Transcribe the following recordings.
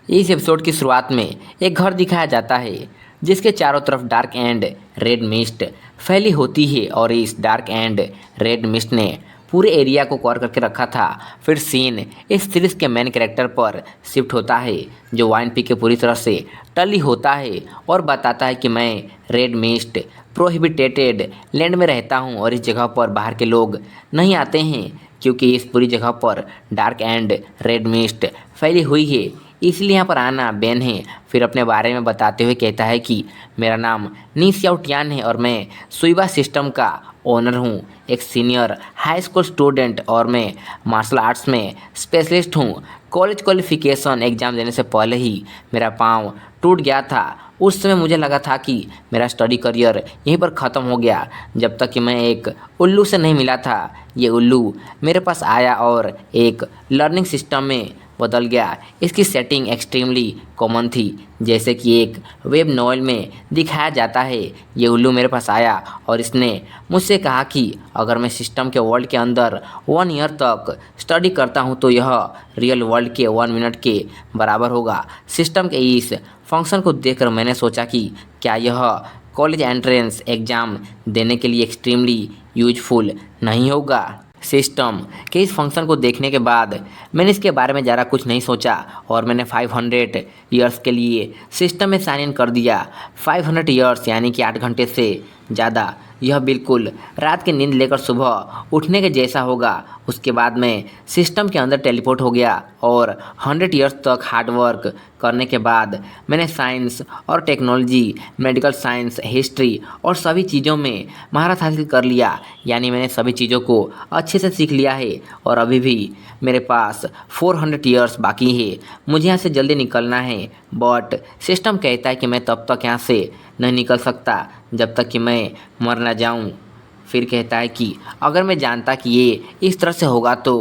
इस एपिसोड की शुरुआत में एक घर दिखाया जाता है जिसके चारों तरफ डार्क एंड रेड मिस्ट फैली होती है और इस डार्क एंड रेड मिस्ट ने पूरे एरिया को कवर करके रखा था। फिर सीन इस सीरीज के मेन कैरेक्टर पर शिफ्ट होता है जो वाइन पी के पूरी तरह से टली होता है और बताता है कि मैं रेड मिस्ट प्रोहिबिटेटेड लैंड में रहता हूं और इस जगह पर बाहर के लोग नहीं आते हैं क्योंकि इस पूरी जगह पर डार्क एंड रेड मिस्ट फैली हुई है, इसलिए यहाँ पर आना बैन है। फिर अपने बारे में बताते हुए कहता है कि मेरा नाम नी स्याओ टियान है और मैं सुइबा सिस्टम का ओनर हूँ, एक सीनियर हाई स्कूल स्टूडेंट और मैं मार्शल आर्ट्स में स्पेशलिस्ट हूँ। कॉलेज क्वालिफिकेशन एग्ज़ाम देने से पहले ही मेरा पाँव टूट गया था। उस समय मुझे लगा था कि मेरा स्टडी करियर यहीं पर ख़त्म हो गया जब तक कि मैं एक उल्लू से नहीं मिला था। ये उल्लू मेरे पास आया और एक लर्निंग सिस्टम में बदल गया। इसकी सेटिंग एक्सट्रीमली कॉमन थी, जैसे कि एक वेब नॉवेल में दिखाया जाता है। ये उल्लू मेरे पास आया और इसने मुझसे कहा कि अगर मैं सिस्टम के वर्ल्ड के अंदर 1 ईयर तक स्टडी करता हूँ तो यह रियल वर्ल्ड के 1 मिनट के बराबर होगा। सिस्टम के इस फंक्शन को देखकर मैंने सोचा कि क्या यह कॉलेज एंट्रेंस एग्ज़ाम देने के लिए एक्सट्रीमली यूजफुल नहीं होगा। सिस्टम के इस फंक्शन को देखने के बाद मैंने इसके बारे में ज़्यादा कुछ नहीं सोचा और मैंने 500 ईयर्स के लिए सिस्टम में साइन इन कर दिया। 500 ईयर्स यानी कि 8 घंटे से ज़्यादा। यह बिल्कुल रात की नींद लेकर सुबह उठने के जैसा होगा। उसके बाद मैं सिस्टम के अंदर टेलीपोर्ट हो गया और 100 ईयर्स तक हार्ड वर्क करने के बाद मैंने साइंस और टेक्नोलॉजी, मेडिकल साइंस, हिस्ट्री और सभी चीज़ों में महारत हासिल कर लिया। यानी मैंने सभी चीज़ों को अच्छे से सीख लिया है और अभी भी मेरे पास 400 ईयर्स बाकी है। मुझे यहाँ से जल्दी निकलना है, बट सिस्टम कहता है कि मैं तब तक यहाँ से नहीं निकल सकता जब तक कि मैं मर ना जाऊँ। फिर कहता है कि अगर मैं जानता कि ये इस तरह से होगा तो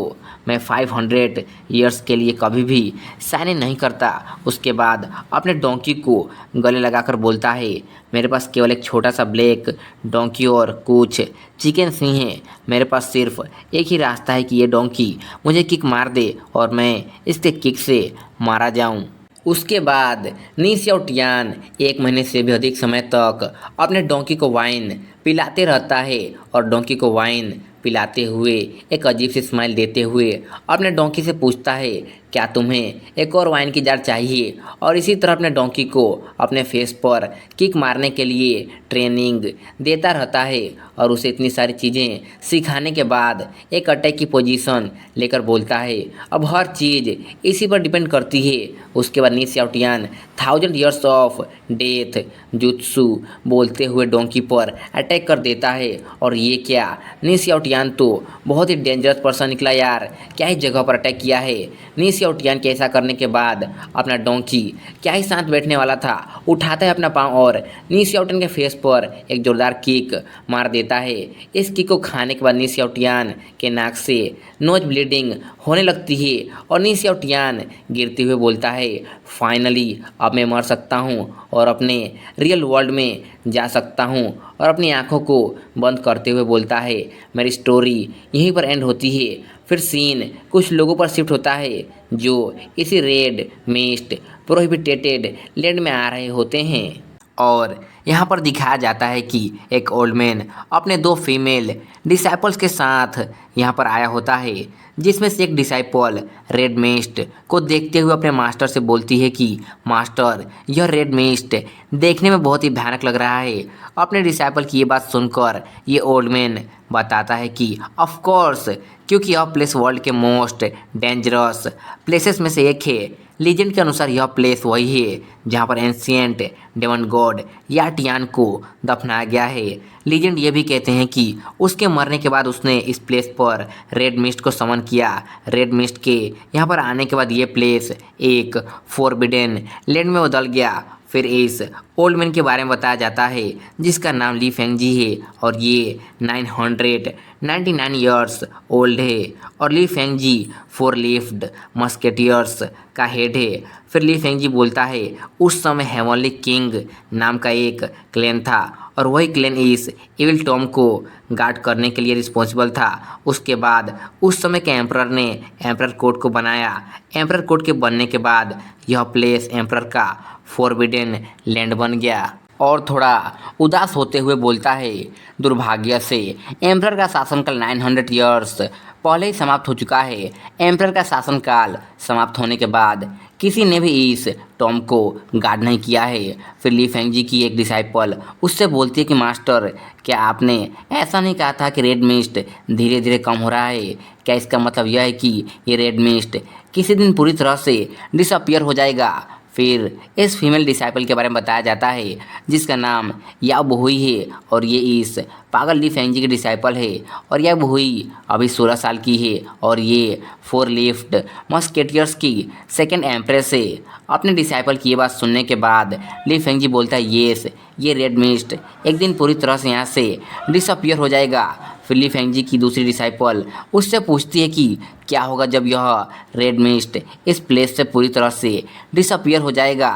मैं 500 ईयर्स के लिए कभी भी साइन इन नहीं करता। उसके बाद अपने डोंकी को गले लगाकर बोलता है, मेरे पास केवल एक छोटा सा ब्लैक डोंकी और कुछ चिकन सिंह है। मेरे पास सिर्फ एक ही रास्ता है कि ये डोंकी मुझे किक मार दे और मैं इसके किक से मारा जाऊं। उसके बाद नी स्याओ टियान 1 महीने से भी अधिक समय तक अपने डोंकी को वाइन पिलाते रहता है और डोंकी को वाइन पिलाते हुए एक अजीब सी स्माइल देते हुए अपने डोंकी से पूछता है, क्या तुम्हें एक और वाइन की जार चाहिए? और इसी तरह अपने डोंकी को अपने फेस पर किक मारने के लिए ट्रेनिंग देता रहता है और उसे इतनी सारी चीज़ें सिखाने के बाद एक अटैक की पोजीशन लेकर बोलता है, अब हर चीज़ इसी पर डिपेंड करती है। उसके बाद Ni Xiao Tian 1000 years of death jutsu बोलते हुए डोंकी पर अटैक कर देता है। और ये क्या, नी स्याओ टियान तो बहुत ही डेंजरस पर्सन निकला यार, क्या ही जगह पर अटैक किया है। नी स्याओ टियान के ऐसा करने के बाद अपना डोंकी क्या ही साथ बैठने वाला था, उठाता है अपना पाँव और नी स्याओ टियान के फेस पर एक जोरदार किक मार देता है। इस किक को खाने के बाद नी स्याओ टियान के नाक से नोज ब्लीडिंग होने लगती है और नी स्याओ टियान गिरते हुए बोलता है, फाइनली अब मैं मर सकता हूँ और अपने रियल वर्ल्ड में जा सकता हूँ। और अपनी आंखों को बंद करते हुए बोलता है, मेरी स्टोरी यहीं पर एंड होती है। फिर सीन कुछ लोगों पर शिफ्ट होता है जो इसी रेड मिस्ट प्रोहिबिटेटेड लैंड में आ रहे होते हैं और यहाँ पर दिखाया जाता है कि एक ओल्ड मैन अपने 2 फीमेल डिसाइपल्स के साथ यहाँ पर आया होता है, जिसमें से एक डिसाइपल रेड मिस्ट को देखते हुए अपने मास्टर से बोलती है कि मास्टर, यह रेड मिस्ट देखने में बहुत ही भयानक लग रहा है। अपने डिसाइपल की ये बात सुनकर ये ओल्ड मैन बताता है कि ऑफ कोर्स, क्योंकि यह प्लेस वर्ल्ड के मोस्ट डेंजरस प्लेसेस में से एक है। लीजेंड के अनुसार यह प्लेस वही है जहाँ पर एंशिएंट डेमन गॉड या टियान को दफनाया गया है। लीजेंड ये भी कहते हैं कि उसके मरने के बाद उसने इस प्लेस पर रेड मिस्ट को समन किया। रेड मिस्ट के यहाँ पर आने के बाद ये प्लेस एक फॉरबिडन लैंड में बदल गया। फिर इस ओल्ड मैन के बारे में बताया जाता है जिसका नाम ली फेंगजी है और ये 900 99 ईयर्स ओल्ड है और ली फेंगजी 4 लीफ्ड मस्केटियर्स का हेड है। फिर ली फेंगजी बोलता है उस समय हेवनली किंग नाम का एक क्लैन था और वही क्लैन इस इविल टॉम को गार्ड करने के लिए रिस्पॉन्सिबल था। उसके बाद उस समय के एम्परर ने एम्परर कोड को बनाया। एम्परर कोड के बनने के बाद यह प्लेस एम्परर का फॉरबिडन लैंड बन गया और थोड़ा उदास होते हुए बोलता है दुर्भाग्य से एम्परर का शासनकाल 900 ईयर्स पहले ही समाप्त हो चुका है। एम्परर का शासनकाल समाप्त होने के बाद किसी ने भी इस टॉम को गार्ड नहीं किया है। फिर ली फेंगजी की एक डिसाइपल उससे बोलती है कि मास्टर, क्या आपने ऐसा नहीं कहा था कि रेड मिस्ट धीरे धीरे कम हो रहा है? क्या इसका मतलब यह है कि ये रेड मिस्ट किसी दिन पूरी तरह से डिसअपियर हो जाएगा? फिर इस फीमेल डिसाइपल के बारे में बताया जाता है जिसका नाम याओ बहुई है और ये इस पागल ली फेंगजी की डिसाइपल है। और याओ बहुई अभी 16 साल की है और ये 4 लीफ्ड मस्केटियर्स की सेकंड एम्प्रेस है। अपने डिसाइपल की ये बात सुनने के बाद ली फेंगजी बोलता है येस, ये रेड मिस्ट एक दिन पूरी तरह से यहाँ से डिसअपियर हो जाएगा। फिर ली फेंगजी की दूसरी डिसाइपल उससे पूछती है कि क्या होगा जब यह रेड मिस्ट इस प्लेस से पूरी तरह से डिसअपियर हो जाएगा?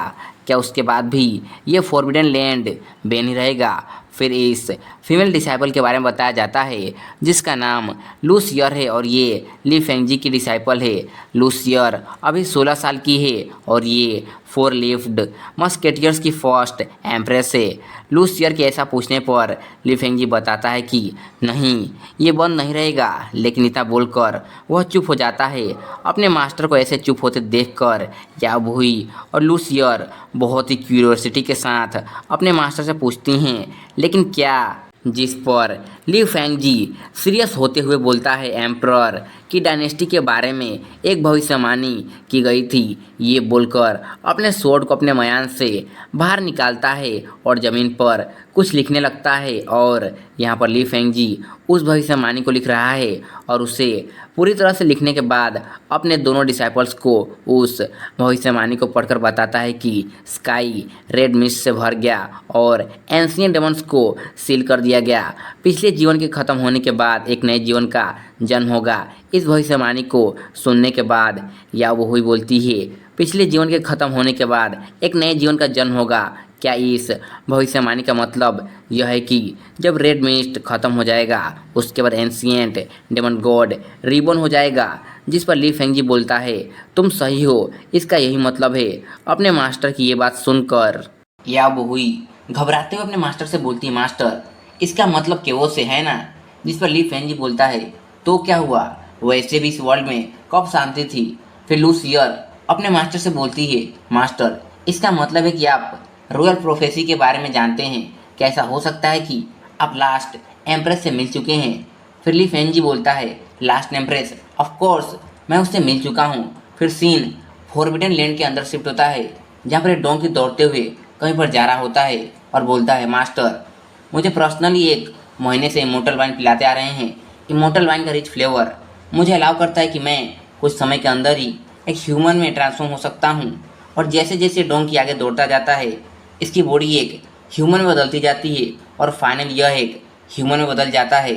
क्या उसके बाद भी ये फॉरबिडन लैंड बेन ही रहेगा? फिर इस फीमेल डिसाइपल के बारे में बताया जाता है जिसका नाम लूसियर है और ये ली फेंगजी की डिसाइपल है। लूसियर अभी 16 साल की है और ये 4 लीफ्ड मस्केटियर्स की फर्स्ट एम्प्रेस है। लूसियर के ऐसा पूछने पर ली फेंगजी बताता है कि नहीं, ये बंद नहीं रहेगा, लेकिन इतना बोलकर वह चुप हो जाता है। अपने मास्टर को ऐसे चुप होते देखकर याओ बहुई और लूसियर बहुत ही क्यूरियोसिटी के साथ अपने मास्टर से पूछती हैं लेकिन क्या, जिस पर ली फेंगजी सीरियस होते हुए बोलता है एम्परर की डायनेस्टी के बारे में एक भविष्यवाणी की गई थी। ये बोलकर अपने स्वॉर्ड को अपने मयान से बाहर निकालता है और ज़मीन पर कुछ लिखने लगता है और यहाँ पर ली फेंगजी उस भविष्यवाणी को लिख रहा है और उसे पूरी तरह से लिखने के बाद अपने दोनों डिसाइपल्स को उस भविष्यवाणी को पढ़कर बताता है कि स्काई रेड मिस्ट से भर गया और एंशिएंट डेमन्स को सील कर दिया गया। पिछले जीवन के खत्म होने के बाद एक नए जीवन का जन्म होगा। इस भविष्यवाणी को सुनने के बाद याओ बहुई बोलती है पिछले जीवन के खत्म होने के बाद एक नए जीवन का जन्म होगा। क्या इस भविष्यवाणी का मतलब यह है कि जब रेड मिस्ट खत्म हो जाएगा उसके बाद एंशिएंट डेमन गॉड रिबॉर्न हो जाएगा? जिस पर ली फेंगजी बोलता है तुम सही हो, इसका यही मतलब है। अपने मास्टर की ये बात सुनकर याओ बहुई घबराते हुए अपने मास्टर से बोलती है मास्टर, इसका मतलब केवो से है ना? जिस पर ली फेंगजी बोलता है तो क्या हुआ, वैसे भी इस वर्ल्ड में कब शांति थी? फिर लूसियर अपने मास्टर से बोलती है मास्टर, इसका मतलब है कि आप रॉयल प्रोफेसी के बारे में जानते हैं। क्या ऐसा हो सकता है कि आप लास्ट एम्प्रेस से मिल चुके हैं? फिर ली फेंगजी बोलता है लास्ट एम्प्रेस, ऑफ कोर्स मैं उससे मिल चुका हूँ। फिर सीन फॉरबिडन लैंड के अंदर शिफ्ट होता है जहाँ पर एक डोंकी दौड़ते हुए कहीं पर जा रहा होता है और बोलता है मास्टर, मुझे पर्सनली 1 महीने से इमोर्टल वाइन पिलाते आ रहे हैं। इमोर्टल वाइन का रिच फ्लेवर मुझे अलाउ करता है कि मैं कुछ समय के अंदर ही एक ह्यूमन में ट्रांसफॉर्म हो सकता हूँ। और जैसे जैसे डोंकी आगे दौड़ता जाता है इसकी बॉडी एक ह्यूमन में बदलती जाती है और फाइनल यह एक ह्यूमन में बदल जाता है।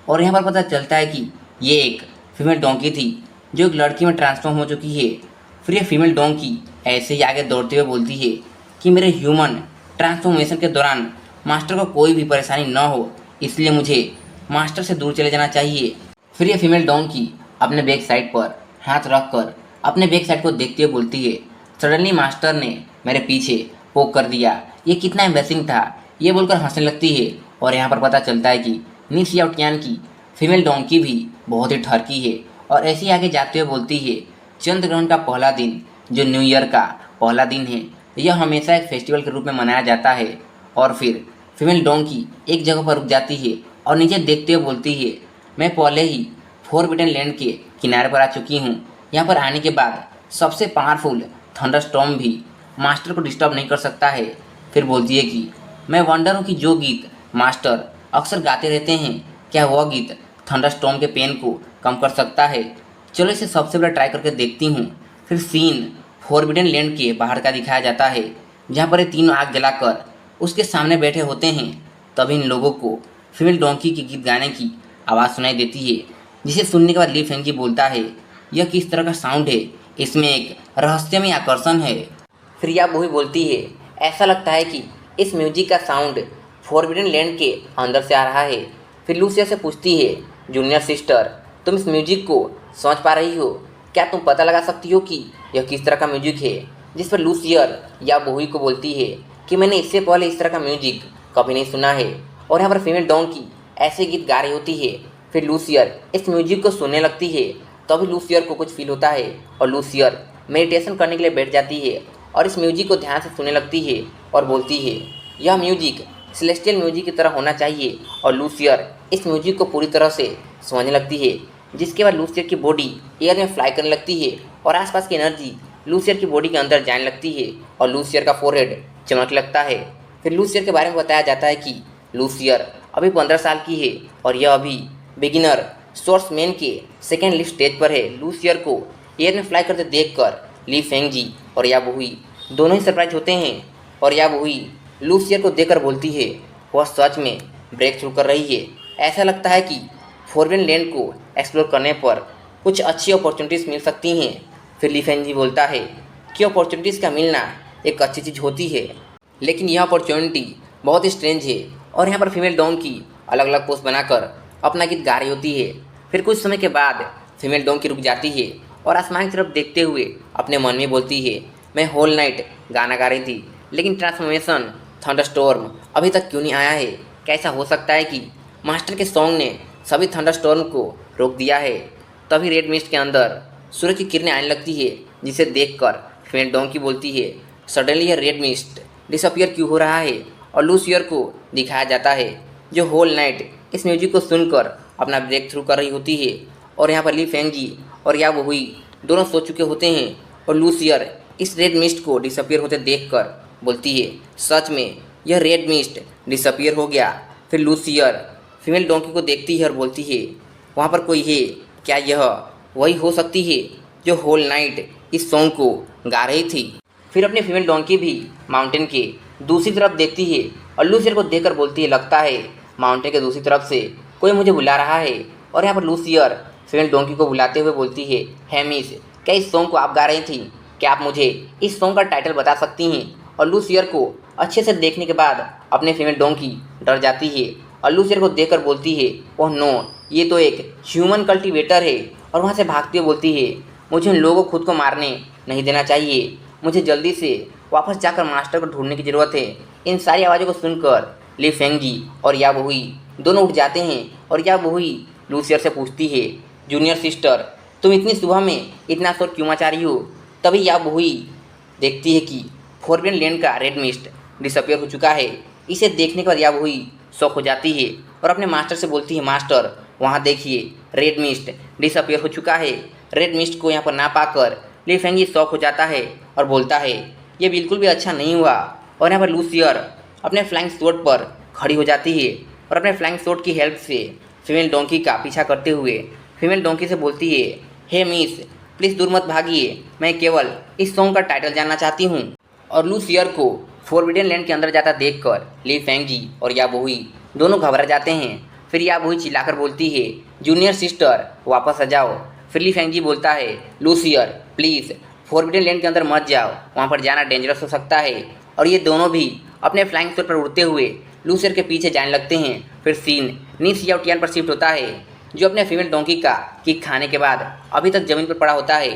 और यहाँ पर पता चलता है कि ये एक फीमेल डोंकी थी जो एक लड़की में ट्रांसफॉर्म हो चुकी है। फिर ये फीमेल डोंकी ऐसे ही आगे दौड़ते हुए बोलती है कि मेरे ह्यूमन ट्रांसफॉर्मेशन के दौरान मास्टर को कोई भी परेशानी न हो, इसलिए मुझे मास्टर से दूर चले जाना चाहिए। फिर ये फीमेल डोंकी अपने बैक साइड पर हाथ रखकर अपने बैक साइड को देखते हुए बोलती है सडनली मास्टर ने मेरे पीछे पोक कर दिया, ये कितना एम्बैरेसिंग था। ये बोलकर हंसने लगती है और यहाँ पर पता चलता है कि नी शियाओटियान की फीमेल डोंकी भी बहुत ही ठरकी है और ऐसे ही आगे जाते हुए बोलती है चंद्र ग्रहण का पहला दिन जो न्यू ईयर का पहला दिन है, यह हमेशा एक फेस्टिवल के रूप में मनाया जाता है। और फिर फीमेल डोंकी एक जगह पर रुक जाती है और नीचे देखते हुए बोलती है मैं पहले ही फॉरबिडन लैंड के किनारे पर आ चुकी हूँ। यहाँ पर आने के बाद सबसे पावरफुल थंडरस्टॉर्म भी मास्टर को डिस्टर्ब नहीं कर सकता है। फिर बोलती है कि मैं वंडर हूँ कि जो गीत मास्टर अक्सर गाते रहते हैं, क्या वह गीत थंडरस्टॉर्म के पेन को कम कर सकता है? चलो इसे सबसे पहले ट्राई करके देखती हूँ। फिर सीन फॉरबिडन लैंड के बाहर का दिखाया जाता है जहाँ पर ये तीनों आग जलाकर उसके सामने बैठे होते हैं। तभी इन लोगों को फीमेल डोंकी के गीत गाने की आवाज़ सुनाई देती है, जिसे सुनने के बाद ली फेंग जी बोलता है, यह किस तरह का साउंड है, इसमें एक रहस्यमय आकर्षण है। फिर या वही बोलती है, ऐसा लगता है कि इस म्यूजिक का साउंड फॉरबिडन लैंड के अंदर से आ रहा है। फिर लूसिया से पूछती है, जूनियर सिस्टर, तुम इस म्यूजिक को समझ पा रही हो? क्या तुम पता लगा सकती हो कि यह किस तरह का म्यूजिक है? जिस पर लूसियर या बोही को बोलती है कि मैंने इससे पहले इस तरह का म्यूजिक कभी नहीं सुना है। और यहाँ पर फीमेल डोंकी ऐसे गीत गा रही होती है। फिर लूसियर इस म्यूजिक को सुनने लगती है। तभी लूसियर को कुछ फील होता है और लूसियर मेडिटेशन करने के लिए बैठ जाती है और इस म्यूजिक को ध्यान से सुनने लगती है और बोलती है, यह म्यूजिक सेलेस्टियल म्यूजिक की तरह होना चाहिए। और लूसियर इस म्यूजिक को पूरी तरह से समझने लगती है, जिसके बाद लूसियर की बॉडी एयर में फ्लाई करने लगती है और आसपास की एनर्जी लूसियर की बॉडी के अंदर जाने लगती है और लूसियर का फोरहेड चमकने लगता है। फिर लूसियर के बारे में बताया जाता है कि लूसियर अभी 15 साल की है और यह अभी बिगिनर सोर्समैन के सेकेंड लिफ्ट स्टेज पर है। लूसियर को एयर में फ्लाई करते देखकर ली फेंग जी और या वही दोनों ही सरप्राइज होते हैं। और या वही लूसियर को देखकर बोलती है, वह सच में ब्रेक थ्रू कर रही है। ऐसा लगता है कि फॉरबिडन लैंड को एक्सप्लोर करने पर कुछ अच्छी अपॉर्चुनिटीज़ मिल सकती हैं। फिर ली फेंग जी बोलता है कि अपॉर्चुनिटीज़ का मिलना एक अच्छी चीज़ होती है, लेकिन यह अपॉर्चुनिटी बहुत ही स्ट्रेंज है। और यहाँ पर फीमेल डोंकी अलग अलग पोस्ट बनाकर अपना गीत गा रही होती है। फिर कुछ समय के बाद फीमेल डोंकी रुक जाती है और आसमान की तरफ देखते हुए अपने मन में बोलती है, मैं होल नाइट गाना गा रही थी, लेकिन ट्रांसफॉर्मेशन थंडरस्टॉर्म अभी तक क्यों नहीं आया है? कैसा हो सकता है कि मास्टर के सॉन्ग ने सभी थंडरस्टॉर्म को रोक दिया है? तभी रेड मिस्ट के अंदर सूरज की किरणें आने लगती है, जिसे देखकर फीमेल डोंकी बोलती है, सडनली यह रेड मिस्ट डिसअपियर क्यों हो रहा है? और लूसियर को दिखाया जाता है, जो होल नाइट इस म्यूजिक को सुनकर अपना ब्रेक थ्रू कर रही होती है। और यहाँ पर ली फेंग जी और या वही दोनों सो चुके होते हैं और लूसियर इस रेड मिस्ट को डिसअपियर होते देखकर बोलती है, सच में यह रेड मिस्ट डिसअपियर हो गया। फिर लूसियर फीमेल डोंकी को देखती है और बोलती है, वहाँ पर कोई है क्या? यह वही हो सकती है जो होल नाइट इस सॉन्ग को गा रही थी। फिर अपनी फीमेल डोंकी भी माउंटेन के दूसरी तरफ देखती है और लूसियर को देखकर बोलती है, लगता है माउंटेन के दूसरी तरफ से कोई मुझे बुला रहा है। और यहाँ पर लूसियर फीमेल डोंकी को बुलाते हुए बोलती है, मिस, क्या इस सॉन्ग को आप गा रही थी? क्या आप मुझे इस सॉन्ग का टाइटल बता सकती हैं? और लूसियर को अच्छे से देखने के बाद अपने फीमेल डोंकी डर जाती है और लूसियर को देखकर बोलती है, ओह नो, ये तो एक ह्यूमन कल्टीवेटर है। और वहाँ से भागती हुई बोलती है, मुझे उन लोगों को खुद को मारने नहीं देना चाहिए, मुझे जल्दी से वापस जाकर मास्टर को ढूंढने की ज़रूरत है। इन सारी आवाज़ों को सुनकर ली फेंग जी और या वही दोनों उठ जाते हैं और या वही लूसियर से पूछती है, जूनियर सिस्टर, तुम इतनी सुबह में इतना शोर क्यों मचा रही हो? तभी या वही देखती है कि फॉरबिडन लैंड का रेड मिस्ट डिसअपियर हो चुका है। इसे देखने के बाद या वही शॉक हो जाती है और अपने मास्टर से बोलती है, मास्टर, वहाँ देखिए, रेड मिस्ट डिसअपियर हो चुका है। रेड मिस्ट को यहाँ पर ना पाकर ली फेंग जी शॉक हो जाता है और बोलता है, ये बिल्कुल भी अच्छा नहीं हुआ। और यहाँ पर लूसियर अपने फ्लाइंग शॉट पर खड़ी हो जाती है और अपने फ्लाइंग शॉट की हेल्प से फीमेल डोंकी का पीछा करते हुए फीमेल डोंकी से बोलती है, हे मिस, प्लीज़ दूर मत भागिए, मैं केवल इस सॉन्ग का टाइटल जानना चाहती हूँ। और लूसियर को फॉरबिडन लैंड के अंदर जाता देखकर ली फेंग जी और या वही दोनों घबरा जाते हैं। फिर या वही चिल्लाकर बोलती है, जूनियर सिस्टर, वापस आ जाओ। फिर ली फेंग जी बोलता है, लूसियर प्लीज़ फॉरबिडन लैंड के अंदर मत जाओ, वहाँ पर जाना डेंजरस हो सकता है। और ये दोनों भी अपने फ्लाइंग शॉट पर उड़ते हुए लूसियर के पीछे जाने लगते हैं। फिर सीन नी सियाओटियान पर शिफ्ट होता है, जो अपने फीमेल डोंकी का किक खाने के बाद अभी तक ज़मीन पर पड़ा होता है।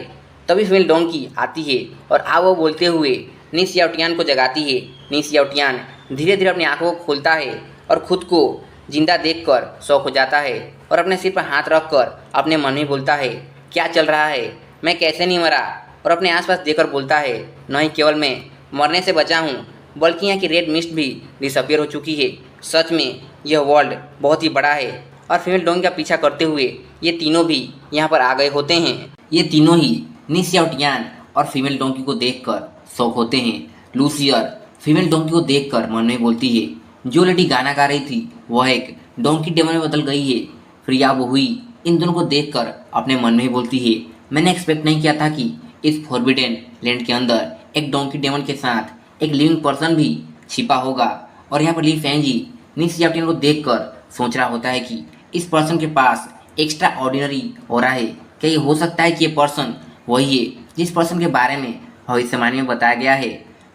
तभी फीमेल डोंकी आती है और आओ बोलते हुए नी सियाओटियान को जगाती है। नी सियाओटियान धीरे धीरे अपनी आंखों को खोलता है और खुद को जिंदा देखकर शौक हो जाता है और अपने सिर पर हाथ रखकर अपने मन में बोलता है, क्या चल रहा है, मैं कैसे नहीं मरा? और अपने आसपास देखकर बोलता है, नहीं केवल मैं मरने से बचा हूँ, बल्कि यहाँ की रेड मिस्ट भी डिसअपियर हो चुकी है। सच में यह वर्ल्ड बहुत ही बड़ा है। और फीमेल डोंकी का पीछा करते हुए ये तीनों भी यहाँ पर आ गए होते हैं। ये तीनों ही नी सियाओटियान और फीमेल डोंकी को देखकर शौक होते हैं। लूसियर फीमेल डोंकी को देखकर मन में बोलती है, जो लेडी गाना गा रही थी वह एक डोंकी डेमन में बदल गई है। फिर या वो हुई इन दोनों को देखकर अपने मन में बोलती है, मैंने एक्सपेक्ट नहीं किया था कि इस फॉरबिडन लैंड के अंदर एक डोंकी डेमन के साथ एक लिविंग पर्सन भी छिपा होगा। और यहाँ पर ली फेंग जी नी सियाओटियान को देखकर सोच रहा होता है कि इस पर्सन के पास एक्स्ट्रा ऑर्डिनरी हो रहा है। क्या ये हो सकता है कि ये पर्सन वही है जिस पर्सन के बारे में भविष्यवाणी में बताया गया है?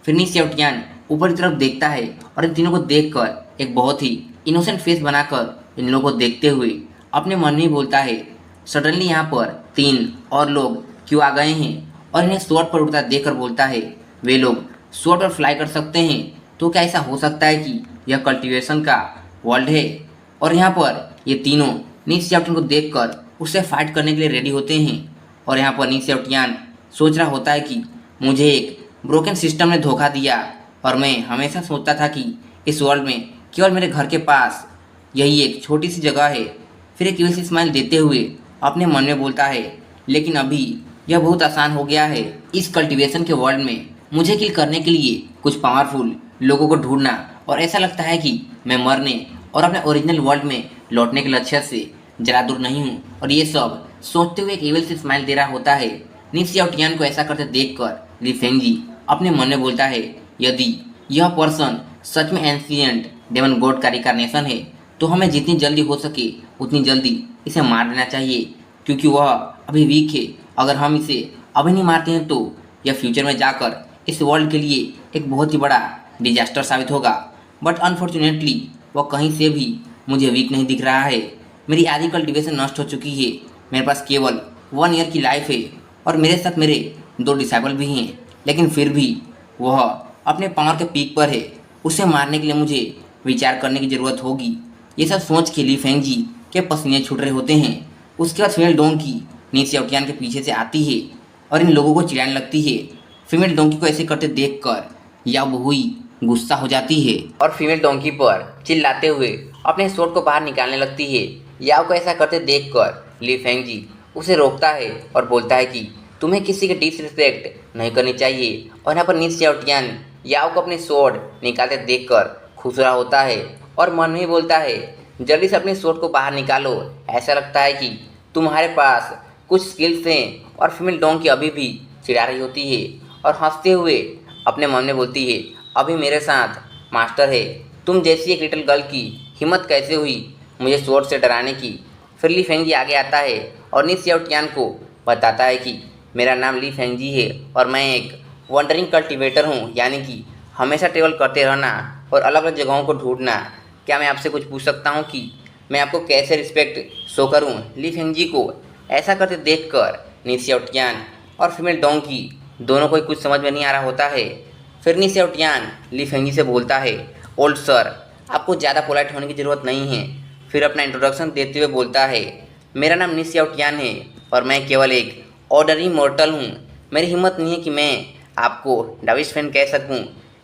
फिर नी सेवटियान ऊपर की तरफ देखता है और इन तीनों को देखकर एक बहुत ही इनोसेंट फेस बनाकर इन लोगों को देखते हुए अपने मन में बोलता है, सडनली यहाँ पर 3 और लोग क्यों आ गए हैं? और इन्हें स्वॉर्ड पर उड़ता देखकर बोलता है, वे लोग स्वॉर्ड पर फ्लाई कर सकते हैं, तो क्या ऐसा हो सकता है कि यह कल्टीवेशन का वर्ल्ड है? और यहाँ पर ये तीनों नीक सेवटियन को देखकर उससे फाइट करने के लिए रेडी होते हैं। और यहाँ पर नीक सेवटियन सोच रहा होता है कि मुझे एक ब्रोकन सिस्टम ने धोखा दिया और मैं हमेशा सोचता था कि इस वर्ल्ड में केवल मेरे घर के पास यही एक छोटी सी जगह है। फिर एक यूएस स्माइल देते हुए अपने मन में बोलता है, लेकिन अभी यह बहुत आसान हो गया है। इस कल्टीवेशन के वर्ल्ड में मुझे किल करने के लिए कुछ पावरफुल लोगों को ढूंढना, और ऐसा लगता है कि मैं मरने और अपने ओरिजिनल वर्ल्ड में लौटने के लक्ष्य से जरा दूर नहीं हूँ। और ये सब सोचते हुए एक एविल से स्माइल दे रहा होता है। नी सेवटियन को ऐसा करते देखकर ली फेंगजी अपने मन में बोलता है, यदि यह पर्सन सच में एंशिएंट डेमन गॉड का रिकार्नेशन है तो हमें जितनी जल्दी हो सके उतनी जल्दी इसे मार देना चाहिए, क्योंकि वह अभी वीक है। अगर हम इसे अभी नहीं मारते हैं तो यह फ्यूचर में जाकर इस वर्ल्ड के लिए एक बहुत ही बड़ा डिजास्टर साबित होगा। बट अनफॉर्चुनेटली वह कहीं से भी मुझे वीक नहीं दिख रहा है। मेरी आधी कल्टिवेशन नष्ट हो चुकी है, मेरे पास केवल 1 ईयर की लाइफ है और मेरे साथ मेरे 2 डिसाइबल भी हैं, लेकिन फिर भी वह अपने पावर के पीक पर है। उसे मारने के लिए मुझे विचार करने की ज़रूरत होगी। ये सब सोच के ली फेंगजी के पसीने छूट रहे होते हैं। उसके बाद फीमेल डोंकी नी सेवटियन के पीछे से आती है और इन लोगों को चिढ़ाने लगती है। फीमेल डोंकी को ऐसे करते देखकर याओ हुई गुस्सा हो जाती है और फीमेल डोंकी पर चिल्लाते हुए अपने स्वॉर्ड को बाहर निकालने लगती है। याओ को ऐसा करते देखकर ली फेंगजी उसे रोकता है और बोलता है कि तुम्हें किसी की डिसरिस्पेक्ट नहीं करनी चाहिए। और यहाँ पर नी सेवटियन याओ को अपनी स्वॉर्ड निकालते देखकर खुश रहा होता है और मन में बोलता है, जल्दी से अपनी स्वॉर्ड को बाहर निकालो, ऐसा लगता है कि तुम्हारे पास कुछ स्किल्स हैं। और फीमेल डोंकी अभी भी चिढ़ा रही होती है और हंसते हुए अपने मन में बोलती है, अभी मेरे साथ मास्टर है, तुम जैसी एक लिटिल गर्ल की हिम्मत कैसे हुई मुझे स्वॉर्ड से डराने की? फिर ली फेंगजी आगे आता है और नी सेवटियन को बताता है कि मेरा नाम ली फेंगजी है और मैं एक वंडरिंग कल्टीवेटर हूँ, यानी कि हमेशा ट्रेवल करते रहना और अलग अलग जगहों को ढूंढना। क्या मैं आपसे कुछ पूछ सकता हूँ कि मैं आपको कैसे रिस्पेक्ट शो करूँ? ली फेंगजी को ऐसा करते देखकर नी सेवटियन और फीमेल डोंकी दोनों को कुछ समझ में नहीं आ रहा होता है। फिर नी सेवटियन ली फेंगजी से बोलता है, ओल्ड सर, आपको ज़्यादा पोलाइट होने की ज़रूरत नहीं है। फिर अपना इंट्रोडक्शन देते हुए बोलता है, मेरा नाम नी सेवटियन है और मैं केवल एक ऑर्डनरी मॉर्टल हूँ। मेरी हिम्मत नहीं है कि मैं आपको डाविश फैन कह सकूँ।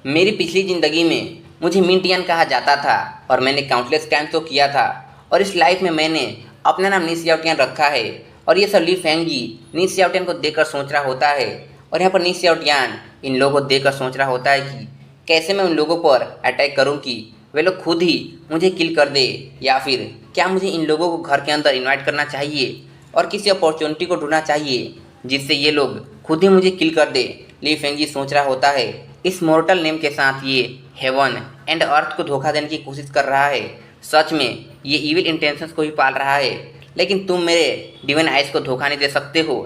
मेरी पिछली ज़िंदगी में मुझे मिंटियन कहा जाता था और मैंने काउंटलेस क्राइम तो किया था, और इस लाइफ में मैंने अपना नाम नी सेवटियन रखा है। और ये सब ली फेंगजी नी सेवटियन को देखकर सोच रहा होता है। और यहाँ पर नी सेवटियन इन लोगों को देखकर सोच रहा होता है कि कैसे मैं उन लोगों पर अटैक करूँ कि वे लोग खुद ही मुझे किल कर दे, या फिर क्या मुझे इन लोगों को घर के अंदर इन्वाइट करना चाहिए और किसी अपॉर्चुनिटी को ढूंढना चाहिए जिससे ये लोग खुद ही मुझे किल कर दे। ली फेंगजी सोच रहा होता है, इस मॉर्टल नेम के साथ ये हेवन एंड अर्थ को धोखा देने की कोशिश कर रहा है। सच में ये इविल इंटेंशंस को ही पाल रहा है, लेकिन तुम मेरे डिवाइन आइज को धोखा नहीं दे सकते हो।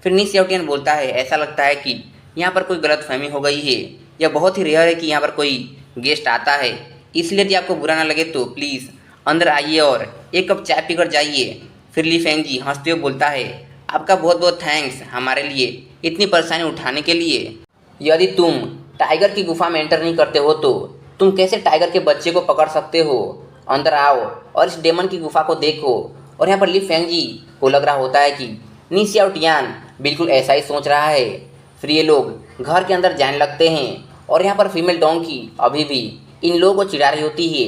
फिर नी सेवटियन बोलता है, ऐसा लगता है कि यहाँ पर कोई गलतफहमी हो गई है। यह बहुत ही रेयर है कि यहाँ पर कोई गेस्ट आता है, इसलिए यदि आपको बुरा ना लगे तो प्लीज़ अंदर आइए और एक कप चाय पीकर जाइए। फिर ली फेंगजी हंसते हुए बोलता है, आपका बहुत बहुत थैंक्स हमारे लिए इतनी परेशानी उठाने के लिए। यदि तुम टाइगर की गुफा में एंटर नहीं करते हो तो तुम कैसे टाइगर के बच्चे को पकड़ सकते हो? अंदर आओ और इस डेमन की गुफा को देखो। और यहाँ पर ली फेंगजी को लग रहा होता है कि नी सेवटियन बिल्कुल ऐसा ही सोच रहा है। फिर ये लोग घर के अंदर जाने लगते हैं और यहाँ पर फीमेल डोंकी अभी भी इन लोगों को चिढ़ा रही होती है।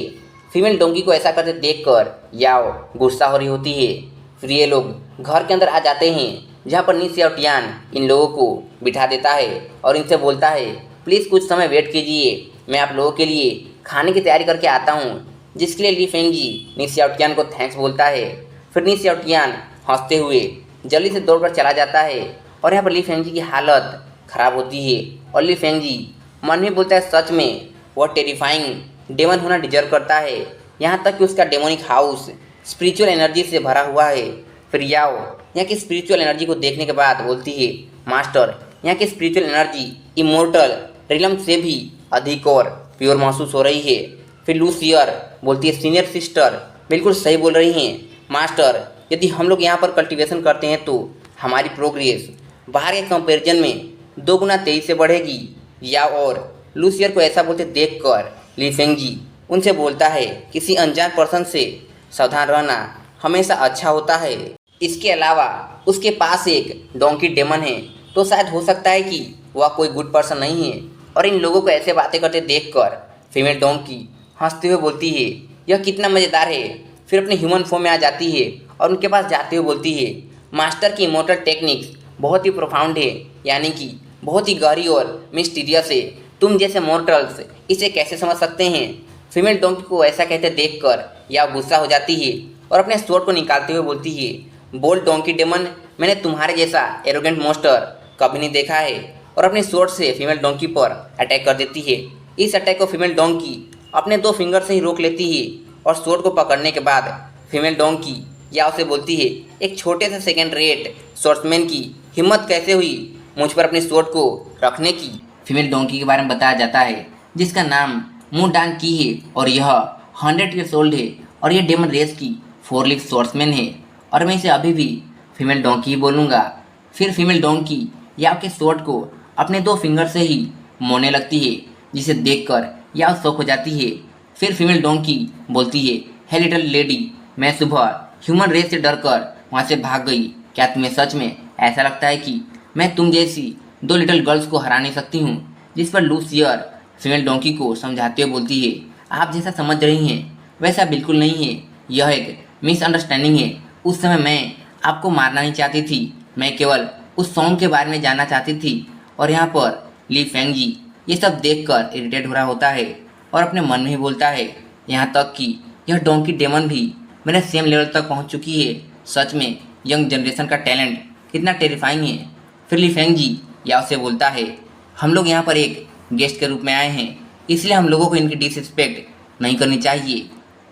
फीमेल डोंकी को ऐसा करते देखकर याओ गुस्सा हो रही होती है। फिर ये लोग घर के अंदर आ जाते हैं जहाँ पर नी सेवटियन इन लोगों को बिठा देता है और इनसे बोलता है, प्लीज़ कुछ समय वेट कीजिए, मैं आप लोगों के लिए खाने की तैयारी करके आता हूँ। जिसके लिए ली फेंगजी नी सेवटियन को थैंक्स बोलता है। फिर नी सेवटियन हंसते हुए जल्दी से दौड़ कर चला जाता है और यहाँ पर ली फेंगजी की हालत ख़राब होती है। और ली फेंगजी मन में बोलता है, सच में वह टेरिफाइंग डेमन होना डिजर्व करता है। यहाँ तक कि उसका डेमोनिक हाउस स्पिरिचुअल एनर्जी से भरा हुआ है। फिर याओ यहाँ की स्पिरिचुअल एनर्जी को देखने के बाद बोलती है, मास्टर यहाँ की स्पिरिचुअल एनर्जी इमोर्टल रिलम से भी अधिक और प्योर महसूस हो रही है। फिर लूसियर बोलती है, सीनियर सिस्टर बिल्कुल सही बोल रही हैं मास्टर, यदि हम लोग यहाँ पर कल्टीवेशन करते हैं तो हमारी प्रोग्रेस बाहर के कंपैरिजन में 2 गुना तेजी से बढ़ेगी। या और लूसियर को ऐसा बोलते देखकर ली फेंगजी उनसे बोलता है, किसी अनजान पर्सन से सावधान रहना हमेशा अच्छा होता है। इसके अलावा उसके पास एक डोंकी डेमन है, तो शायद हो सकता है कि वह कोई गुड पर्सन नहीं है। और इन लोगों को ऐसे बातें करते देखकर फीमेल डोंकी हंसते हुए बोलती है, यह कितना मज़ेदार है। फिर अपने ह्यूमन फॉर्म में आ जाती है और उनके पास जाते हुए बोलती है, मास्टर की इमोर्टल टेक्निक्स बहुत ही प्रोफाउंड है, यानी कि बहुत ही गहरी और मिस्टीरियस है। तुम जैसे मॉर्टल्स इसे कैसे समझ सकते हैं। फीमेल डोंकी को ऐसा कहते देखकर या गुस्सा हो जाती है और अपने स्वॉर्ड को निकालते हुए बोलती है, बोल डोंकी डेमन, मैंने तुम्हारे जैसा एरोगेंट मॉन्स्टर कभी नहीं देखा है। और अपने स्वॉर्ड से फीमेल डोंकी पर अटैक कर देती है। इस अटैक को फीमेल डोंकी अपने 2 फिंगर से ही रोक लेती है और स्वॉर्ड को पकड़ने के बाद फीमेल डोंकी या उसे बोलती है, एक छोटे से सेकेंड रेट स्वॉर्ड्समैन की हिम्मत कैसे हुई मुझ पर अपने स्वॉर्ड को रखने की। फीमेल डोंकी के बारे में बताया जाता है जिसका नाम मुंह डांग की है और यह 100 ईयर्स ओल्ड है और यह डेमन रेस की 4 लीफ स्वॉर्ड्समैन है और मैं इसे अभी भी फीमेल डोंकी ही बोलूँगा। फिर फीमेल डोंकी या के स्वॉर्ड को अपने 2 फिंगर से ही मोड़ने लगती है, जिसे देखकर या शौक हो जाती है। फिर फीमेल डोंकी बोलती है, हे लिटिल लेडी, मैं सुबह ह्यूमन रेस से डरकर वहाँ से भाग गई। क्या तुम्हें सच में ऐसा लगता है कि मैं तुम जैसी 2 लिटिल गर्ल्स को हरा नहीं सकती हूँ। जिस पर लूसियर फीमेल डोंकी को समझाते हुए बोलती है, आप जैसा समझ रही हैं वैसा बिल्कुल नहीं है, यह एक मिसअंडरस्टैंडिंग है। उस समय मैं आपको मारना नहीं चाहती थी, मैं केवल उस सॉन्ग के बारे में जानना चाहती थी। और यहाँ पर ली फेंगजी ये सब देखकर इरिटेट हो रहा होता है और अपने मन में ही बोलता है, यहाँ तक कि यह डोंकी डेमन भी मेरे सेम लेवल तक पहुँच चुकी है। सच में यंग जनरेशन का टैलेंट कितना टेरिफाइंग है। फिर ली फेंगजी या उसे बोलता है, हम लोग यहाँ पर एक गेस्ट के रूप में आए हैं, इसलिए हम लोगों को इनकी डिसरिस्पेक्ट नहीं करनी चाहिए।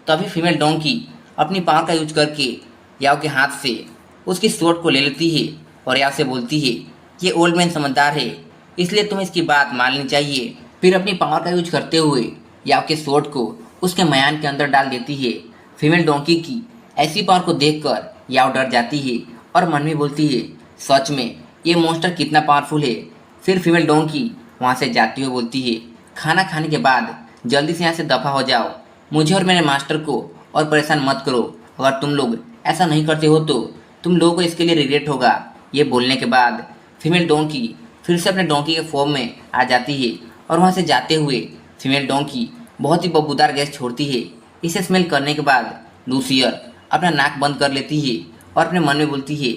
तभी फीमेल डोंकी अपनी पावर का यूज करके याओ के हाथ से उसकी स्वॉर्ड को ले लेती है और याओ से बोलती है, ये ओल्ड मैन समझदार है, इसलिए तुम्हें इसकी बात मान लेनी चाहिए। फिर अपनी पावर का यूज करते हुए याओ के स्वॉर्ड को उसके मयान के अंदर डाल देती है। फीमेल डोंकी की ऐसी पावर को देखकर याओ डर जाती है और मन में बोलती है, सच में ये मॉन्स्टर कितना पावरफुल है। फिर फीमेल डोंकी वहाँ से जाती हुई बोलती है, खाना खाने के बाद जल्दी से यहाँ से दफ़ा हो जाओ, मुझे और मेरे मास्टर को और परेशान मत करो। अगर तुम लोग ऐसा नहीं करते हो तो तुम लोगों को इसके लिए रिग्रेट होगा। ये बोलने के बाद फीमेल डोंकी फिर से अपने डोंकी के फॉर्म में आ जाती है और वहाँ से जाते हुए फीमेल डोंकी बहुत ही बदबूदार गैस छोड़ती है। इसे स्मेल करने के बाद लूसियर अपना नाक बंद कर लेती है और अपने मन में बोलती है,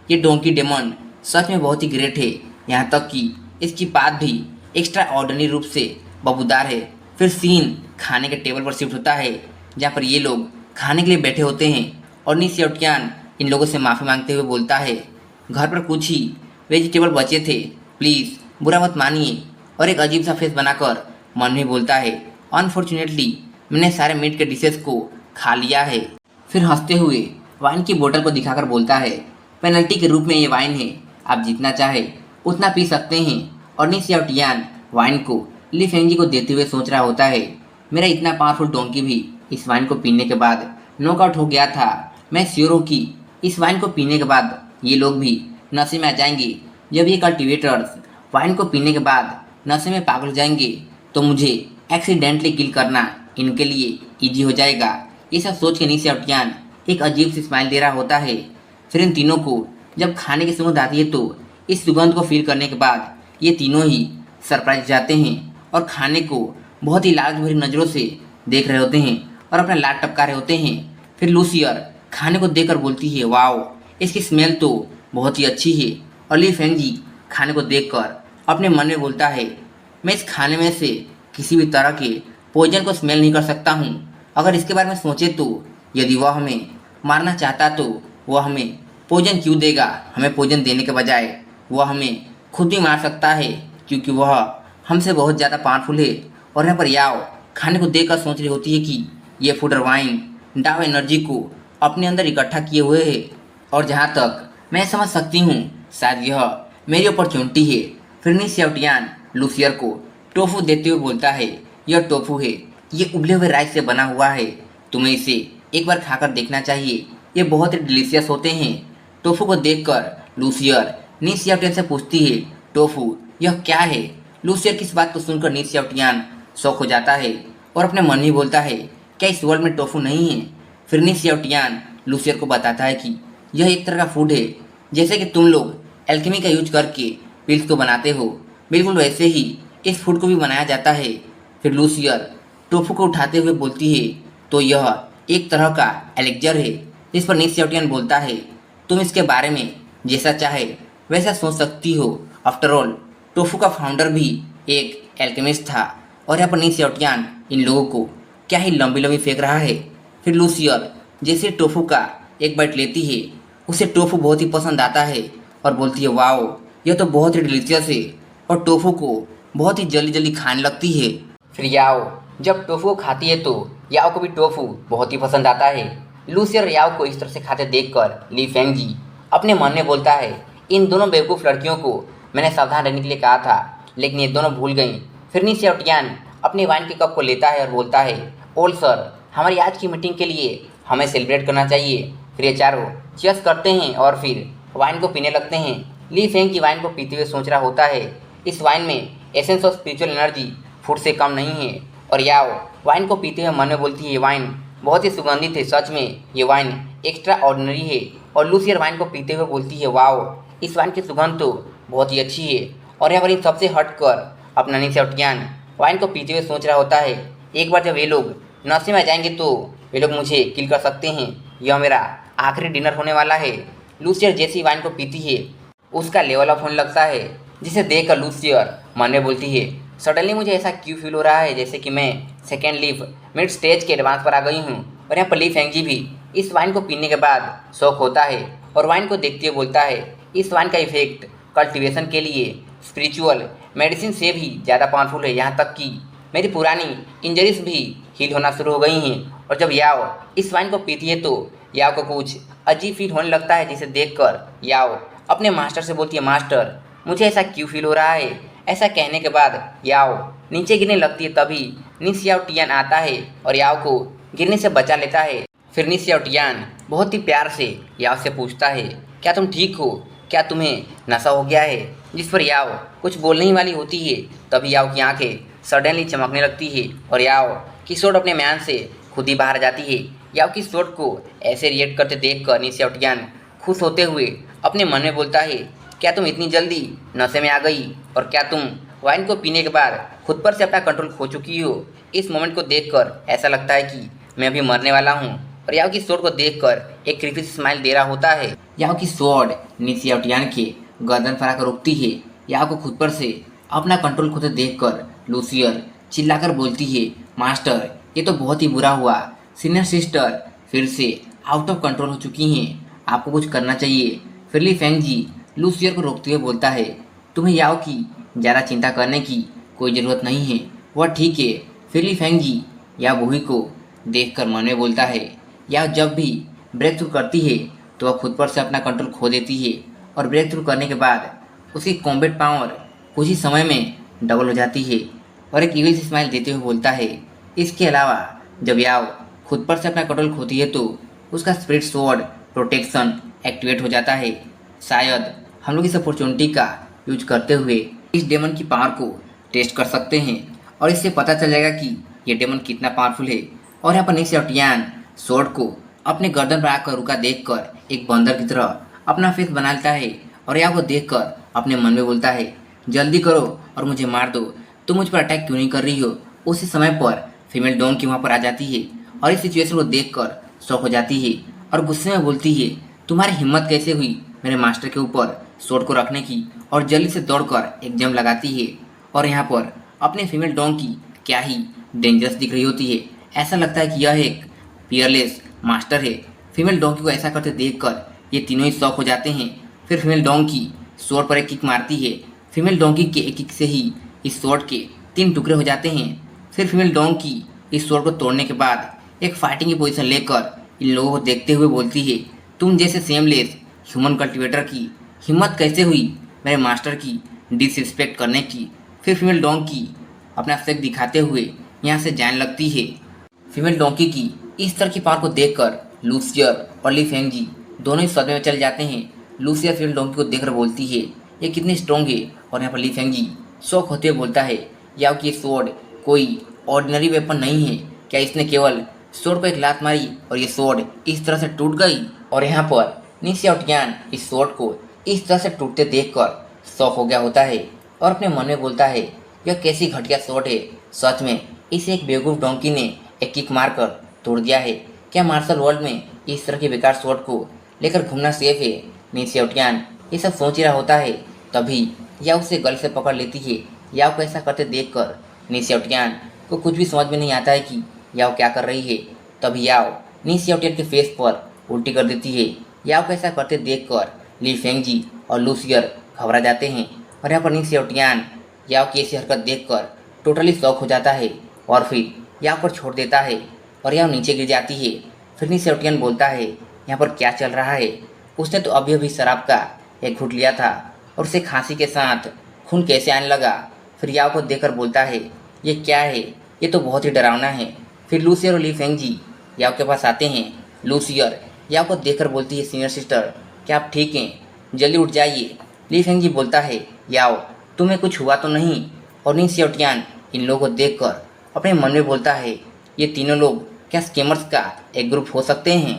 ये डोंकी डेमन सच में बहुत ही ग्रेट है, यहाँ तक कि इसकी बात भी एक्स्ट्रा ऑर्डिनरी रूप से बदबूदार है। फिर सीन खाने के टेबल पर शिफ्ट होता है जहाँ पर ये लोग खाने के लिए बैठे होते हैं और नी सेवटियान इन लोगों से माफ़ी मांगते हुए बोलता है, घर पर कुछ ही वेजिटेबल बचे थे, प्लीज़ बुरा मत मानिए। और एक अजीब सा फेस बनाकर मन में बोलता है, अनफॉर्चुनेटली मैंने सारे मीट के डिशेस को खा लिया है। फिर हंसते हुए वाइन की बोतल को दिखाकर बोलता है, पेनल्टी के रूप में ये वाइन है, आप जितना चाहे उतना पी सकते हैं। और नी सेवटियान वाइन को ली फेंगजी को देते हुए सोच रहा होता है, मेरा इतना पावरफुल डोंकी भी इस वाइन को पीने के बाद नॉकआउट हो गया था। मैं श्योर हूँ कि इस वाइन को पीने के बाद ये लोग भी नशे में आ जाएंगे। जब ये कल्टिवेटर्स वाइन को पीने के बाद नशे में पागल हो जाएंगे तो मुझे एक्सीडेंटली किल करना इनके लिए ईजी हो जाएगा। ये सब सोच के नी सेवटियान एक अजीब सी स्माइल दे रहा होता है। फिर इन तीनों को जब खाने की सुगंध आती है तो इस सुगंध को फील करने के बाद ये तीनों ही सरप्राइज जाते हैं और खाने को बहुत ही लालच भरी नज़रों से देख रहे होते हैं और अपना लाट टपका रहे होते हैं। फिर लूसियर खाने को देखकर बोलती है, वाओ इसकी स्मेल तो बहुत ही अच्छी है। और ली फेंगजी खाने को देखकर अपने मन में बोलता है, मैं इस खाने में से किसी भी तरह के पॉइजन को स्मेल नहीं कर सकता हूँ। अगर इसके बारे में सोचे तो यदि वह हमें मारना चाहता तो वह हमें पॉइजन क्यों देगा। हमें पॉइजन देने के बजाय वह हमें खुद भी मार सकता है क्योंकि वह हमसे बहुत ज़्यादा पावरफुल है। और यहाँ पर याओ खाने को देखकर सोच रही होती है कि ये फूड और वाइन डाव एनर्जी को अपने अंदर इकट्ठा किए हुए है और जहाँ तक मैं समझ सकती हूँ शायद यह मेरी अपॉर्चुनिटी है। फिर निस्याउटियान लूसियर को टोफू देते हुए बोलता है, यह टोफू है, ये उबले हुए राइस से बना हुआ है, तुम्हें इसे एक बार खाकर देखना चाहिए, ये बहुत ही डिलीशियस होते हैं। टोफू को देखकर लूसियर निस्याउटियान से पूछती है, टोफू यह क्या है? लूसियर की इस बात को सुनकर निस्याउटियान शौक हो जाता है और अपने मन में बोलता है, क्या इस वर्ल्ड में टोफू नहीं है? फिर निस्याउटियान लूसियर को बताता है कि यह एक तरह का फूड है, जैसे कि तुम लोग एल्केमी का यूज करके पिल्स को बनाते हो, बिल्कुल वैसे ही इस फूड को भी बनाया जाता है। फिर लूसियर टोफू को उठाते हुए बोलती है, तो यह एक तरह का एलेक्जर है। जिस पर निस्याउटियान बोलता है, तुम इसके बारे में जैसा चाहे वैसा सोच सकती हो, आफ्टर ऑल टोफू का फाउंडर भी एक एल्केमिस्ट था। और यहाँ पर निस्याउटियान इन लोगों को क्या ही लंबी लंबी फेंक रहा है। फिर लूसियर जैसे टोफू का एक बाइट लेती है, उसे टोफू बहुत ही पसंद आता है और बोलती है, वाओ यह तो बहुत ही डिलीशियस है, और टोफू को बहुत ही जल्दी जल्दी खाने लगती है। फिर याओ जब टोफू को खाती है तो याओ को भी टोफू बहुत ही पसंद आता है। लूसियर याओ को इस तरह से खाते देखकर ली फेंगजी अपने मन में बोलता है, इन दोनों बेवकूफ़ लड़कियों को मैंने सावधान रहने के लिए कहा था, लेकिन ये दोनों भूल गईं। फिर निस्याउटियान अपने वाइन के कप को लेता है और बोलता है, ओल्ड सर, हमारी आज की मीटिंग के लिए हमें सेलिब्रेट करना चाहिए। फिर ये चारों चीयर्स करते हैं और फिर वाइन को पीने लगते हैं। ली फेंग की वाइन को पीते हुए सोच रहा होता है, इस वाइन में essence of spiritual energy food से कम नहीं है। और याओ वाइन को पीते हुए मन में बोलती है, ये वाइन बहुत ही सुगंधित है, सच में ये वाइन एक्स्ट्रा ऑर्डिनरी है। और लूसियर वाइन को पीते हुए बोलती है, वाओ इस वाइन की सुगंध तो बहुत ही अच्छी है। और यहाँ पर इन सबसे हटकर अपना निस्याउटियान वाइन को पीते हुए सोच रहा होता है, एक बार जब वे लोग नशे में आ जाएंगे तो वे लोग मुझे किल कर सकते हैं, यह मेरा आखिरी डिनर होने वाला है। लूसियर जैसी वाइन को पीती है उसका लेवल अप होने लगता है, जिसे देखकर लूसियर मन में बोलती है, सडनली मुझे ऐसा क्यों फील हो रहा है जैसे कि मैं सेकेंड लीफ मिड स्टेज के एडवांस पर आ गई हूँ। और यहाँ पर ली फेंगजी भी इस वाइन को पीने के बाद शौक होता है और वाइन को देखते हुए बोलता है, इस वाइन का इफेक्ट कल्टिवेशन के लिए स्पिरिचुअल मेडिसिन से भी ज़्यादा पावरफुल है, यहाँ तक कि मेरी पुरानी इंजरीज भी हील होना शुरू हो गई हैं। और जब याओ इस वाइन को पीती है तो याओ को कुछ अजीब फील होने लगता है, जिसे देखकर याओ अपने मास्टर से बोलती है, मास्टर मुझे ऐसा क्यों फील हो रहा है? ऐसा कहने के बाद याओ नीचे गिरने लगती है, तभी निस्याउटियान आता है और याओ को गिरने से बचा लेता है। फिर निस्याउटियान बहुत ही प्यार से याओ से पूछता है, क्या तुम ठीक हो? क्या तुम्हें नशा हो गया है? जिस पर याओ कुछ बोलने ही वाली होती है, तभी याओ की आंखें सडनली चमकने लगती है और याओ की सोट अपने म्यान से खुद ही बाहर जाती है। याओ की सोट को ऐसे रिएक्ट करते देखकर निस्याउटियान खुश होते हुए अपने मन में बोलता है, क्या तुम इतनी जल्दी नशे में आ गई? और क्या तुम वाइन को पीने के बाद खुद पर से अपना कंट्रोल खो चुकी हो? इस मोमेंट को देखकर ऐसा लगता है कि मैं अभी मरने वाला हूँ। और याओ की सोट को देखकर एक क्रीपी स्माइल दे रहा होता है। याओ की सोट निस्याउटियान के गर्दन पर आकर रुकती है। याओ को खुद पर से अपना कंट्रोल खोते देखकर लूसियर चिल्लाकर बोलती है, मास्टर ये तो बहुत ही बुरा हुआ, सीनियर सिस्टर फिर से आउट ऑफ कंट्रोल हो चुकी हैं, आपको कुछ करना चाहिए। फिर ली फेंगजी लूसियर को रोकते हुए बोलता है, तुम्हें याओ की ज़्यादा चिंता करने की कोई ज़रूरत नहीं है, वह ठीक है। फिर ली फेंगजी या बूही को देखकर मन में बोलता है, या जब भी ब्रेक थ्रू करती है तो वह खुद पर से अपना कंट्रोल खो देती है और ब्रेक थ्रू करने के बाद उसकी कॉम्बैट पावर कुछ ही समय में डबल हो जाती है। और एक इविल स्माइल देते हुए बोलता है, इसके अलावा जब याओ खुद पर से अपना कंट्रोल खोती है तो उसका स्पिरिट स्वॉर्ड प्रोटेक्शन एक्टिवेट हो जाता है। शायद हम लोग इस अपॉर्चुनिटी का यूज करते हुए इस डेमन की पावर को टेस्ट कर सकते हैं और इससे पता चल जाएगा कि ये डेमन कितना पावरफुल है। और यहाँ पर निस्याउटियान स्वॉर्ड को अपने गर्दन पर आकर रुका देखकर एक बंदर की तरह अपना फेस बना लेता है और याओ को देखकर अपने मन में बोलता है, जल्दी करो और मुझे मार दो, तुम मुझ पर अटैक क्यों नहीं कर रही हो? उसी समय पर फीमेल डोंकी वहाँ पर आ जाती है और इस सिचुएशन को देखकर शॉक हो जाती है और गुस्से में बोलती है, तुम्हारी हिम्मत कैसे हुई मेरे मास्टर के ऊपर स्वॉर्ड को रखने की? और जल्दी से दौड़कर एक जंप लगाती है। और यहाँ पर अपने फीमेल डोंकी क्या ही डेंजरस दिख रही होती है, ऐसा लगता है कि यह एक पियरलेस मास्टर है। फीमेल डोंकी को ऐसा करते देखकर ये तीनों ही शॉक हो जाते हैं। फिर फीमेल डोंकी स्वॉर्ड पर एक किक मारती है। फीमेल डोंकी के एक किक से ही इस स्वॉर्ड के 3 टुकड़े हो जाते हैं। फिर फीमेल डोंकी इस स्वॉर्ड को तोड़ने के बाद एक फाइटिंग की पोजीशन लेकर इन लोगों को देखते हुए बोलती है, तुम जैसे सेमलेस ह्यूमन कल्टिवेटर की हिम्मत कैसे हुई मेरे मास्टर की डिसरिस्पेक्ट करने की। फिर फीमेल डोंकी अपना सेक दिखाते हुए यहाँ से जाने लगती है। फीमेल डोंकी की इस तरह की पावर को देखकर लूसियर और ली फेंगजी दोनों ही सदमे में चले जाते हैं। लूसियर फीमेल डोंकी को देखकर बोलती है, ये कितनी स्ट्रॉन्ग है। और यहाँ पर ली फेंगजी शौक होते हुए बोलता है, याओ कि ये स्वॉर्ड कोई ऑर्डिनरी वेपन नहीं है। क्या इसने केवल स्वॉर्ड को एक लात मारी और ये स्वॉर्ड इस तरह से टूट गई। और यहाँ पर नी शाओटियान इस स्वॉर्ड को इस तरह से टूटते देखकर शौक हो गया होता है और अपने मन में बोलता है, यह कैसी घटिया स्वॉर्ड है। सच में इसे एक बेवकूफ डोंकी ने एक किक मारकर तोड़ दिया है। क्या मार्शल वर्ल्ड में इस तरह के बेकार स्वॉर्ड को लेकर घूमना सेफ है। नी शाओटियान ये सब सोच रहा होता है, तभी या उसे गले से पकड़ लेती है। याओ को ऐसा करते देखकर नी शाओटियान को कुछ भी समझ में नहीं आता है कि याओ क्या कर रही है। तभी याओ नी शाओटियान के फेस पर उल्टी कर देती है। याओ को ऐसा करते देखकर ली फेंगजी और लूसियर घबरा जाते हैं। और यहाँ पर नी शाओटियान याओ की ऐसी हरकत देखकर टोटली शॉक हो जाता है और फिर याओ पर छोड़ देता है और याओ नीचे गिर जाती है। फिर नी शाओटियान बोलता है, यहाँ पर क्या चल रहा है। उसने तो अभी अभी शराब का एक घूंट लिया था और उसे खांसी के साथ खून कैसे आने लगा। फिर याओ को देखकर बोलता है, ये क्या है, ये तो बहुत ही डरावना है। फिर लूसियर और ली फेंगजी याओ के पास आते हैं। लूसियर याओ को देखकर बोलती है, सीनियर सिस्टर क्या आप ठीक हैं, जल्दी उठ जाइए। ली फेंगजी बोलता है, याओ तुम्हें कुछ हुआ तो नहीं। और नी शाओटियान इन लोगों को देखकर अपने मन में बोलता है, ये तीनों लोग क्या स्कैमर्स का एक ग्रुप हो सकते हैं।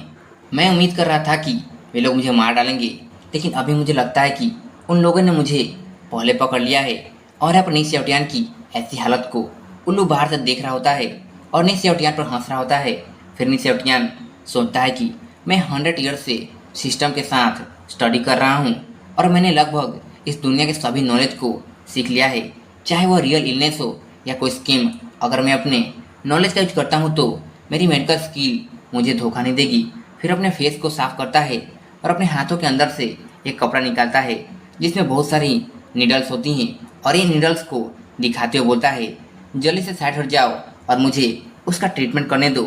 मैं उम्मीद कर रहा था कि वे लोग मुझे मार डालेंगे, लेकिन अभी मुझे लगता है कि उन लोगों ने मुझे पहले पकड़ लिया है। और यहाँ पर नी शाओटियान की ऐसी हालत को उल्लू बाहर से देख रहा होता है और नी शाओटियान पर हंस रहा होता है। फिर नी शाओटियान सोचता है कि मैं 100 ईयर से सिस्टम के साथ स्टडी कर रहा हूँ और मैंने लगभग इस दुनिया के सभी नॉलेज को सीख लिया है, चाहे वह रियल इलनेस हो या कोई स्कीम। अगर मैं अपने नॉलेज का यूज करता हूँ तो मेरी मेडिकल स्किल मुझे धोखा नहीं देगी। फिर अपने फेस को साफ करता है और अपने हाथों के अंदर से एक कपड़ा निकालता है जिसमें बहुत सारी नीडल्स होती हैं और ये नीडल्स को दिखाते हुए बोलता है, जल्दी से साइड हट जाओ और मुझे उसका ट्रीटमेंट करने दो।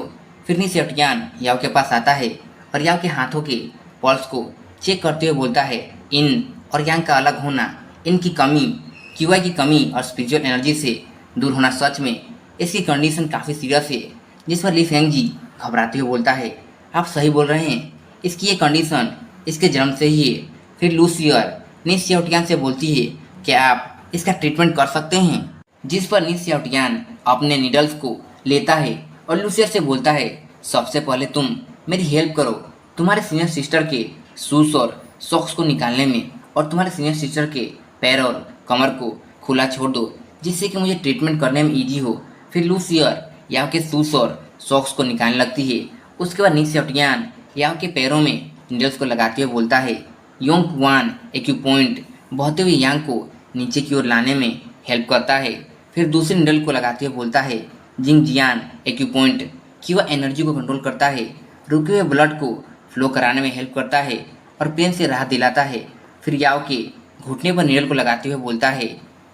फिर नी शाओटियान याओ के पास आता है और याओ के हाथों के पल्स को चेक करते हुए बोलता है, इन और यांग का अलग होना, इनकी कमी, क्यूआई की कमी और स्पिरिचुअल एनर्जी से दूर होना, सच में इसकी कंडीशन काफ़ी सीरियस है। जिस पर ली फेंगजी घबराते हुए बोलता है, आप सही बोल रहे हैं, इसकी ये कंडीशन इसके जन्म से ही है। फिर लूसियर नी शाओटियान से बोलती है, क्या आप इसका ट्रीटमेंट कर सकते हैं। जिस पर नी शाओटियान अपने नीडल्स को लेता है और लूसियर से बोलता है, सबसे पहले तुम मेरी हेल्प करो तुम्हारे सीनियर सिस्टर के शूज और सॉक्स को निकालने में और तुम्हारे सीनियर सिस्टर के पैर और कमर को खुला छोड़ दो जिससे कि मुझे ट्रीटमेंट करने में ईजी हो। फिर लूसियर याओ के शूज और सॉक्स को निकालने लगती है। उसके बाद नी शाओटियान याओ के पैरों में नीडल्स को लगाते हुए बोलता है, योंग वान एक्यूपॉइंट बहते हुए यांग को नीचे की ओर लाने में हेल्प करता है। फिर दूसरे नीडल को लगाते हुए बोलता है, जिंग जियान एक्यूपॉइंट कि वह एनर्जी को कंट्रोल करता है, रुके हुए ब्लड को फ्लो कराने में हेल्प करता है और पेन से राहत दिलाता है। फिर याओ के घुटने पर नीडल को लगाते हुए बोलता है,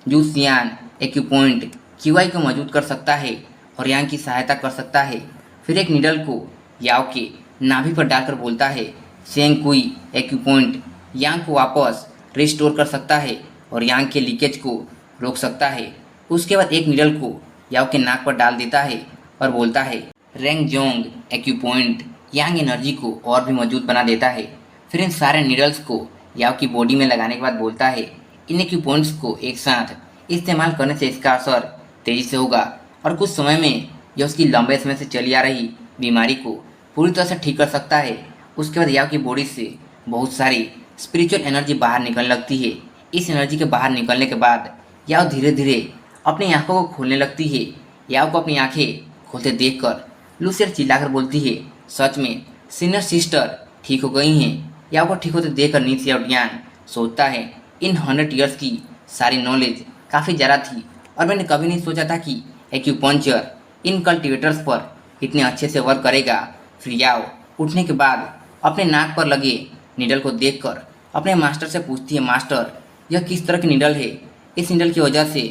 जू सियान एक्यूपॉइंट क्यूआई को मौजूद कर सकता है और यांग की सहायता कर सकता है। फिर एक नीडल को याओ के नाभि पर डालकर बोलता है, सेंग कुई एक्यूपॉइंट यांग को वापस रिस्टोर कर सकता है और यांग के लीकेज को रोक सकता है। उसके बाद एक नीडल को याओ के नाक पर डाल देता है और बोलता है, रेंग जोंग एक्यूपॉइंट यांग एनर्जी को और भी मौजूद बना देता है। फिर इन सारे नीडल्स को याओ की बॉडी में लगाने के बाद बोलता है, इन एक्यूपॉइंट्स को एक साथ इस्तेमाल करने से इसका असर तेजी से होगा और कुछ समय में यह उसकी लंबे समय से चली आ रही बीमारी को पूरी तरह से ठीक कर सकता है। उसके बाद याओ की बॉडी से बहुत सारी स्पिरिचुअल एनर्जी बाहर निकलने लगती है। इस एनर्जी के बाहर निकलने के बाद याओ धीरे धीरे अपनी आंखों को खोलने लगती है। याओ को अपनी आंखें खोलते देखकर लूसियर चिल्लाकर बोलती है, सच में सीनियर सिस्टर ठीक हो गई हैं। याओ को ठीक होते देखकर नी शाओटियान सोचता है, इन 100 ईयर्स की सारी नॉलेज काफ़ी ज़्यादा थी और मैंने कभी नहीं सोचा था कि एक्यूपंक्चर इन कल्टिवेटर्स पर इतने अच्छे से वर्क करेगा। फिर याओ उठने के बाद अपने नाक पर लगे नीडल को देखकर अपने मास्टर से पूछती है, मास्टर यह किस तरह की नीडल है, इस नीडल की वजह से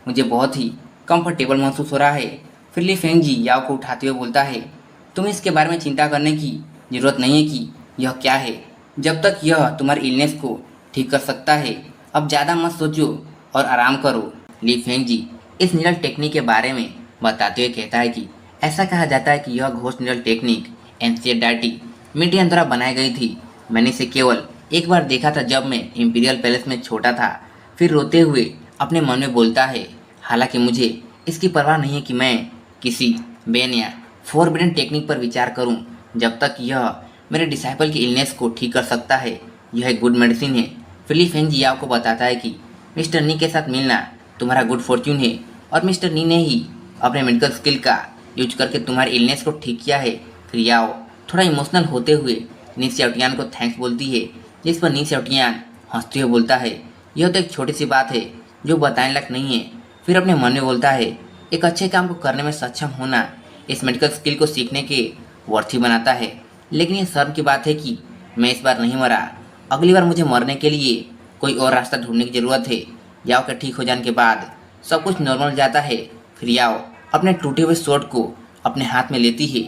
मुझे बहुत ही कंफर्टेबल महसूस हो रहा है। फिर ली फेंगजी याओ को उठाते हुए बोलता है, तुम्हें इसके बारे में चिंता करने की ज़रूरत नहीं है कि यह क्या है, जब तक यह तुम्हारी इलनेस को ठीक कर सकता है। अब ज़्यादा मत सोचो और आराम करो। ली फेंगजी इस निडल टेक्निक के बारे में बताते हुए कहता है कि ऐसा कहा जाता है कि यह ghost needle technique NCERT median द्वारा बनाई गई थी। मैंने इसे केवल एक बार देखा था जब मैं इंपीरियल पैलेस में छोटा था। फिर रोते हुए अपने मन में बोलता है, हालांकि मुझे इसकी परवाह नहीं है कि मैं किसी बैन या फॉरबिडन टेक्निक पर विचार करूं, जब तक यह मेरे डिसाइपल की इलनेस को ठीक कर सकता है। यह एक गुड मेडिसिन है। फिर ली फेंगजी याओ को बताता है कि मिस्टर नी के साथ मिलना तुम्हारा गुड फॉर्च्यून है और मिस्टर नी ने ही अपने मेडिकल स्किल का यूज करके तुम्हारी इलनेस को ठीक किया है। फिर याओ थोड़ा इमोशनल होते हुए नी सियाओटियान को थैंक्स बोलती है, जिस पर नी सियाओटियान हंसते हुए बोलता है, यह तो एक छोटी सी बात है जो बताने लायक नहीं है। फिर अपने मन में बोलता है, एक अच्छे काम को करने में सक्षम होना इस मेडिकल स्किल को सीखने के वर्थी बनाता है। लेकिन ये शर्म की बात है कि मैं इस बार नहीं मरा। अगली बार मुझे मरने के लिए कोई और रास्ता ढूंढने की ज़रूरत है। याओ के ठीक हो जाने के बाद सब कुछ नॉर्मल जाता है। फिर याओ अपने टूटे हुए स्वॉर्ड को अपने हाथ में लेती है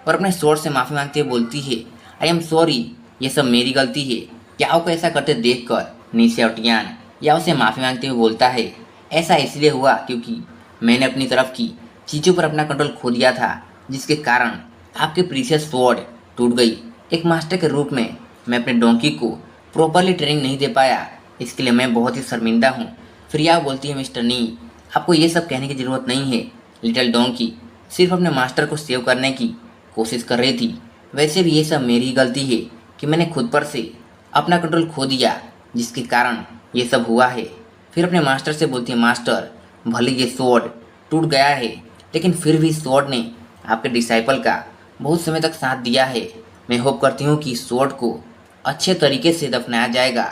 और अपने स्वॉर्ड से माफ़ी मांगते हुए बोलती है, आई एम सॉरी, ये सब मेरी गलती है। याओ को ऐसा करते देखकर नी सियाओटियान याओ से माफ़ी मांगते हुए बोलता है, ऐसा इसलिए हुआ क्योंकि मैंने अपनी तरफ की चीज़ों पर अपना कंट्रोल खो दिया था, जिसके कारण आपके प्रीशियस स्वॉर्ड टूट गई। एक मास्टर के रूप में मैं अपने डोंकी को प्रॉपरली ट्रेनिंग नहीं दे पाया, इसके लिए मैं बहुत ही शर्मिंदा हूँ। फिर याओ बोलती है, मिस्टर नी, आपको ये सब कहने की ज़रूरत नहीं है। लिटिल डोंकी सिर्फ अपने मास्टर को सेव करने की कोशिश कर रही थी। वैसे भी ये सब मेरी ही गलती है कि मैंने खुद पर से अपना कंट्रोल खो दिया, जिसके कारण ये सब हुआ है। फिर अपने मास्टर से बोलती है, मास्टर, भले ये स्वॉर्ड टूट गया है, लेकिन फिर भी स्वॉर्ड ने आपके डिसाइपल का बहुत समय तक साथ दिया है। मैं होप करती हूँ कि स्वॉर्ड को अच्छे तरीके से दफनाया जाएगा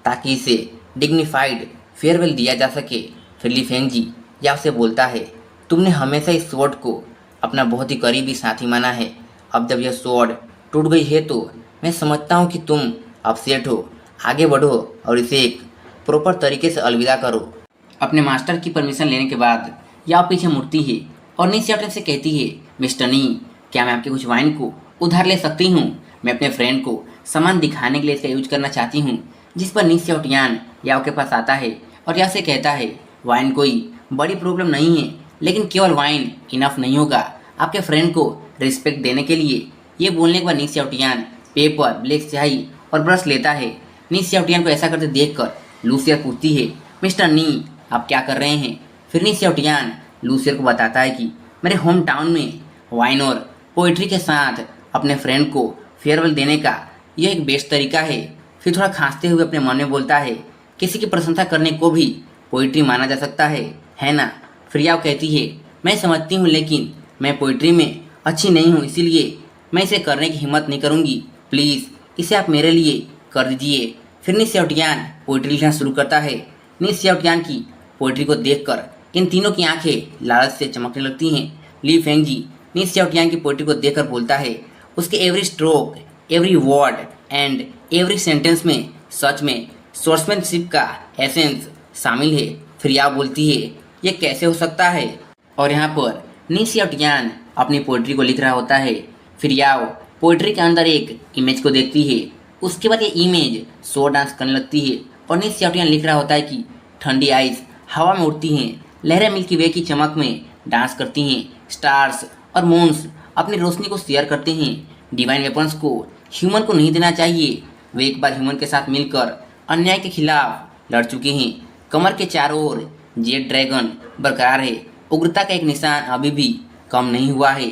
ताकि इसे डिग्निफाइड फेयरवेल दिया जा सके। फिर ली फेंगजी याओ से बोलता है, तुमने हमेशा इस स्वॉर्ड को अपना बहुत ही करीबी साथी माना है। अब जब यह स्वॉर्ड टूट गई है तो मैं समझता हूँ कि तुम अपसेट हो। आगे बढ़ो और इसे एक प्रॉपर तरीके से अलविदा करो। अपने मास्टर की परमिशन लेने के बाद याओ पीछे मुड़ती है और नी सियाओटियान से कहती है, मिस्टर नी, क्या मैं आपके कुछ वाइन को उधार ले सकती हूँ? मैं अपने फ्रेंड को सामान दिखाने के लिए इसका यूज करना चाहती हूँ। जिस पर नी सियाओटियान याओ के पास आता है और याओ से कहता है, वाइन कोई बड़ी प्रॉब्लम नहीं है, लेकिन केवल वाइन इनफ नहीं होगा आपके फ्रेंड को रिस्पेक्ट देने के लिए। ये बोलने के बाद नी सियाओटियान पेपर, ब्लैक स्याही और ब्रश लेता है। नी सियाओटियान को ऐसा करते देखकर लूसियर पूछती है, मिस्टर नी, आप क्या कर रहे हैं? फिर नी सियाओटियान लूसियर को बताता है कि मेरे होम टाउन में वाइन और पोइट्री के साथ अपने फ्रेंड को फेयरवेल देने का यह एक बेस्ट तरीका है। फिर थोड़ा खांसते हुए अपने मन में बोलता है, किसी की प्रशंसा करने को भी पोइट्री माना जा सकता है ना? फिर याओ कहती है, मैं समझती हूँ, लेकिन मैं पोइट्री में अच्छी नहीं हूँ, इसीलिए मैं इसे करने की हिम्मत नहीं करूँगी। प्लीज़ इसे आप मेरे लिए कर दीजिए। फिर नी सियाओटियान पोइट्री लिखना शुरू करता है। नी सियाओटियान की पोइट्री को देखकर इन तीनों की आंखें लालच से चमकने लगती हैं। ली फेंगजी नी सियाओटियान की पोइट्री को देखकर बोलता है, उसके every stroke, every word and every sentence में सच में सोर्समैनशिप का एसेंस शामिल है। फिर याओ बोलती है, ये कैसे हो सकता है? और यहाँ पर नी सियाओटियान अपनी पोइट्री को लिख रहा होता है। फिर याओ पोइट्री के अंदर एक इमेज को देखती है। उसके बाद ये इमेज शो डांस करने लगती है और नी सियाओटियान लिख रहा होता है कि ठंडी आइस हवा में उड़ती हैं, लहरें मिल्की वे की चमक में डांस करती हैं, स्टार्स और मून्स अपनी रोशनी को शेयर करते हैं। डिवाइन वेपन्स को ह्यूमन को नहीं देना चाहिए। वे एक बार ह्यूमन के साथ मिलकर अन्याय के खिलाफ लड़ चुके हैं। कमर के चारों ओर जेड ड्रैगन बरकरार है। उग्रता का एक निशान अभी भी कम नहीं हुआ है।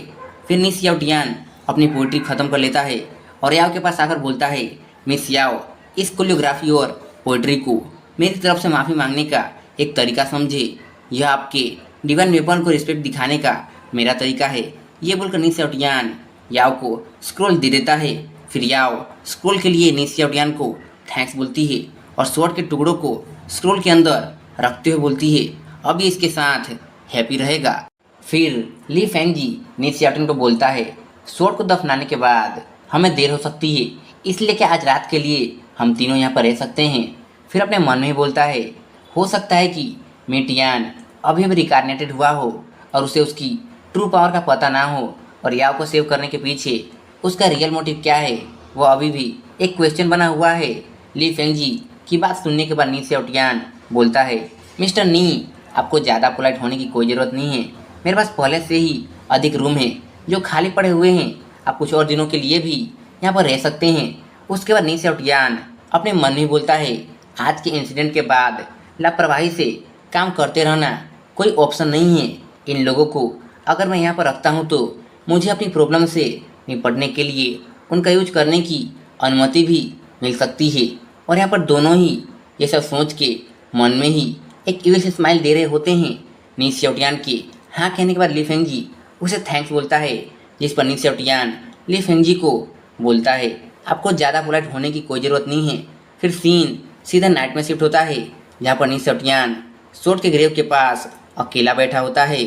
फिर नी सियाओटियान अपनी पोइट्री खत्म कर लेता है और याओ के पास आकर बोलता है, मिस याओ, इस कोरियोग्राफी और पोइट्री को मेरी तरफ से माफ़ी मांगने का एक तरीका समझे। यह आपके डिवाइन वेपन को रिस्पेक्ट दिखाने का मेरा तरीका है। ये बोलकर नी सियाओटियान याओ को स्क्रोल दे देता है। फिर याओ स्क्रोल के लिए नी सियाओटियान को थैंक्स बोलती है और स्वॉर्ड के टुकड़ों को स्क्रोल के अंदर रखते हुए बोलती है, अब ये इसके साथ हैप्पी रहेगा। फिर ली फेंगजी नी सियाओटियान को बोलता है, स्वॉर्ड को दफनाने के बाद हमें देर हो सकती है, इसलिए क्या आज रात के लिए हम तीनों यहाँ पर रह सकते हैं? फिर अपने मन में बोलता है, हो सकता है कि मिटियान अभी भी रिकारनेटेड हुआ हो और उसे उसकी ट्रू पावर का पता ना हो और याओ को सेव करने के पीछे उसका रियल मोटिव क्या है वो अभी भी एक क्वेश्चन बना हुआ है। ली फेंगजी की बात सुनने के बाद नी सेओटियान बोलता है, मिस्टर नी, आपको ज़्यादा पोलाइट होने की कोई ज़रूरत नहीं है। मेरे पास पहले से ही अधिक रूम है जो खाली पड़े हुए हैं। आप कुछ और दिनों के लिए भी यहाँ पर रह सकते हैं। उसके बाद नी सेओटियान अपने मन में बोलता है, आज के इंसिडेंट के बाद लापरवाही से काम करते रहना कोई ऑप्शन नहीं है। इन लोगों को अगर मैं यहाँ पर रखता हूँ तो मुझे अपनी प्रॉब्लम से निपटने के लिए उनका यूज करने की अनुमति भी मिल सकती है। और यहाँ पर दोनों ही ये सब सोच के मन में ही एक यूएस स्माइल दे रहे होते हैं। नी सेओटियान के हाँ कहने के बाद ली फेंगजी उसे थैंक्स बोलता है, जिस पर नी सेओटियान ली फेंगजी को बोलता है, आपको ज़्यादा पोलाइट होने की कोई ज़रूरत नहीं है। फिर सीन सीधा नाइट में शिफ्ट होता है, जहाँ पर नी सेओटियान शॉर्ट के ग्रेव के पास अकेला बैठा होता है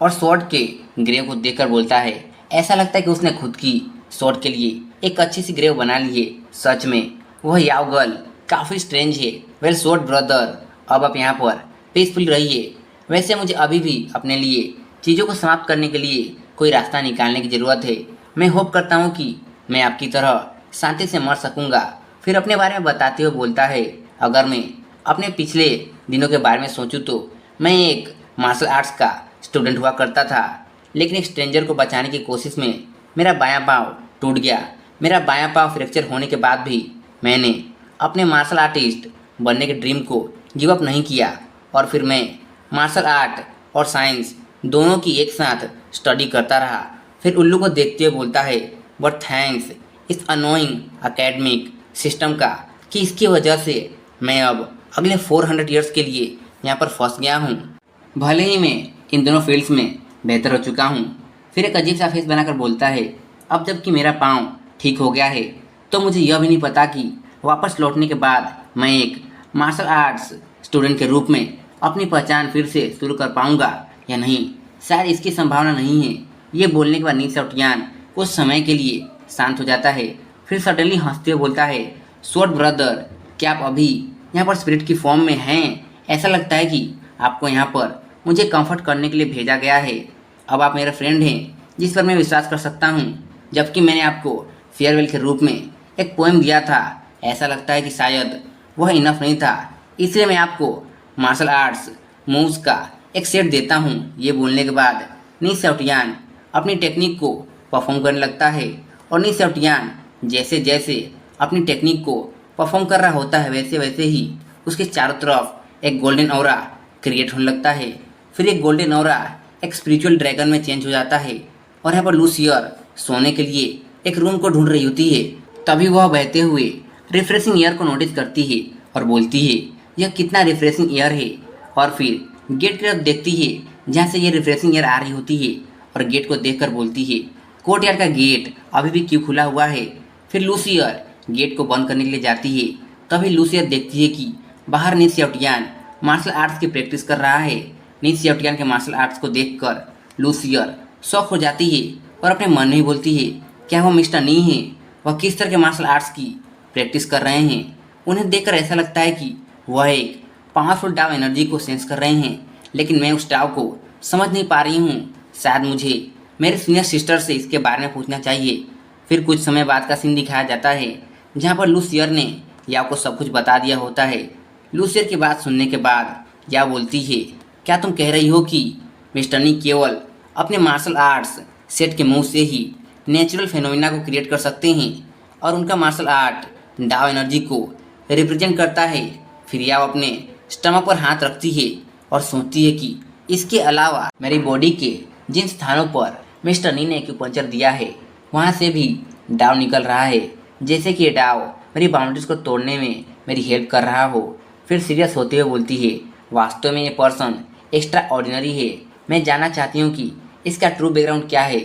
और शॉर्ट के ग्रेव को देखकर बोलता है, ऐसा लगता है कि उसने खुद की शॉर्ट के लिए एक अच्छी सी ग्रेव बना ली है। सच में वह याव गर्ल काफ़ी स्ट्रेंज है। वेल शॉर्ट ब्रदर, अब आप यहाँ पर पीसफुल रहिए। वैसे मुझे अभी भी अपने लिए चीज़ों को समाप्त करने के लिए कोई रास्ता निकालने की ज़रूरत है। मैं होप करता हूँ कि मैं आपकी तरह शांति से मर सकूँगा। फिर अपने बारे में बताते हुए बोलता है, अगर मैं अपने पिछले दिनों के बारे में सोचूं तो मैं एक मार्शल आर्ट्स का स्टूडेंट हुआ करता था, लेकिन एक स्ट्रेंजर को बचाने की कोशिश में मेरा बायां पाँव टूट गया। मेरा बायां पाँव फ्रैक्चर होने के बाद भी मैंने अपने मार्शल आर्टिस्ट बनने के ड्रीम को गिव अप नहीं किया और फिर मैं मार्शल आर्ट और साइंस दोनों की एक साथ स्टडी करता रहा। फिर उल्लू को देखते हुए बोलता है, बट थैंक्स इस अनोइंग अकेडमिक सिस्टम का कि इसकी वजह से मैं अब अगले 400 ईयर्स के लिए यहाँ पर फंस गया हूँ। भले ही मैं इन दोनों फील्ड्स में बेहतर हो चुका हूँ। फिर एक अजीब सा फेस बनाकर बोलता है, अब जबकि मेरा पाँव ठीक हो गया है तो मुझे यह भी नहीं पता कि वापस लौटने के बाद मैं एक मार्शल आर्ट्स स्टूडेंट के रूप में अपनी पहचान फिर से शुरू कर पाऊँगा या नहीं। शायद इसकी संभावना नहीं है। ये बोलने के बाद नी सेओटियान कुछ समय के लिए शांत हो जाता है। फिर सडनली हंसते हुए बोलता है, शॉर्ट ब्रदर, क्या आप अभी यहाँ पर स्पिरिट की फॉर्म में हैं? ऐसा लगता है कि आपको यहाँ पर मुझे कंफर्ट करने के लिए भेजा गया है। अब आप मेरे फ्रेंड हैं जिस पर मैं विश्वास कर सकता हूँ। जबकि मैंने आपको फेयरवेल के रूप में एक पोएम दिया था, ऐसा लगता है कि शायद वह इनफ नहीं था, इसलिए मैं आपको मार्शल आर्ट्स मूव्स का एक सेट देता हूँ। ये बोलने के बाद नी सेओटियान अपनी टेक्निक को परफॉर्म करने लगता है और नी सेओटियान जैसे जैसे अपनी टेक्निक को परफॉर्म कर रहा होता है वैसे वैसे ही उसके चारों तरफ एक गोल्डन ऑरा क्रिएट होने लगता है। फिर एक गोल्डन ऑरा एक स्पिरिचुअल ड्रैगन में चेंज हो जाता है और यहाँ पर लूसियर सोने के लिए एक रूम को ढूंढ रही होती है। तभी वह बहते हुए रिफ्रेशिंग एयर को नोटिस करती है और बोलती है, यह कितना रिफ्रेशिंग एयर है। और फिर गेट की तरफ देखती है जहाँ से ये रिफ्रेशिंग एयर आ रही होती है और गेट को देखकर बोलती है, कोर्टयार्ड का गेट अभी भी क्यों खुला हुआ है। फिर लूसियर गेट को बंद करने के लिए जाती है। तभी लूसियर देखती है कि बाहर नी सेओटियान मार्शल आर्ट्स की प्रैक्टिस कर रहा है। नी सेओटियान के मार्शल आर्ट्स को देखकर लूसियर शॉक हो जाती है और अपने मन में ही बोलती है, क्या वह मिस्टर नी है? वह किस तरह के मार्शल आर्ट्स की प्रैक्टिस कर रहे हैं? उन्हें देखकर ऐसा लगता है कि वह एक पावरफुल डाव एनर्जी को सेंस कर रहे हैं, लेकिन मैं उस डाव को समझ नहीं पा रही हूँ। शायद मुझे मेरे सीनियर सिस्टर से इसके बारे में पूछना चाहिए। फिर कुछ समय बाद का सीन दिखाया जाता है जहाँ पर लूसियर ने याव को सब कुछ बता दिया होता है। लूसियर की बात सुनने के बाद याव बोलती है, क्या तुम कह रही हो कि मिस्टर नी केवल अपने मार्शल आर्ट्स सेट के मुंह से ही नेचुरल फेनोमिना को क्रिएट कर सकते हैं और उनका मार्शल आर्ट डाव एनर्जी को रिप्रेजेंट करता है? फिर याव अपने स्टमक पर हाथ रखती है और सोचती है कि इसके अलावा मेरी बॉडी के जिन स्थानों पर मिस्टर नी ने एक्यूपंक्चर दिया है वहाँ से भी डाव निकल रहा है, जैसे कि ये डाव मेरी बाउंड्रीज को तोड़ने में मेरी हेल्प कर रहा हो। फिर सीरियस होते हुए बोलती है, वास्तव में ये पर्सन एक्स्ट्रा ऑर्डिनरी है। मैं जानना चाहती हूँ कि इसका ट्रू बैकग्राउंड क्या है।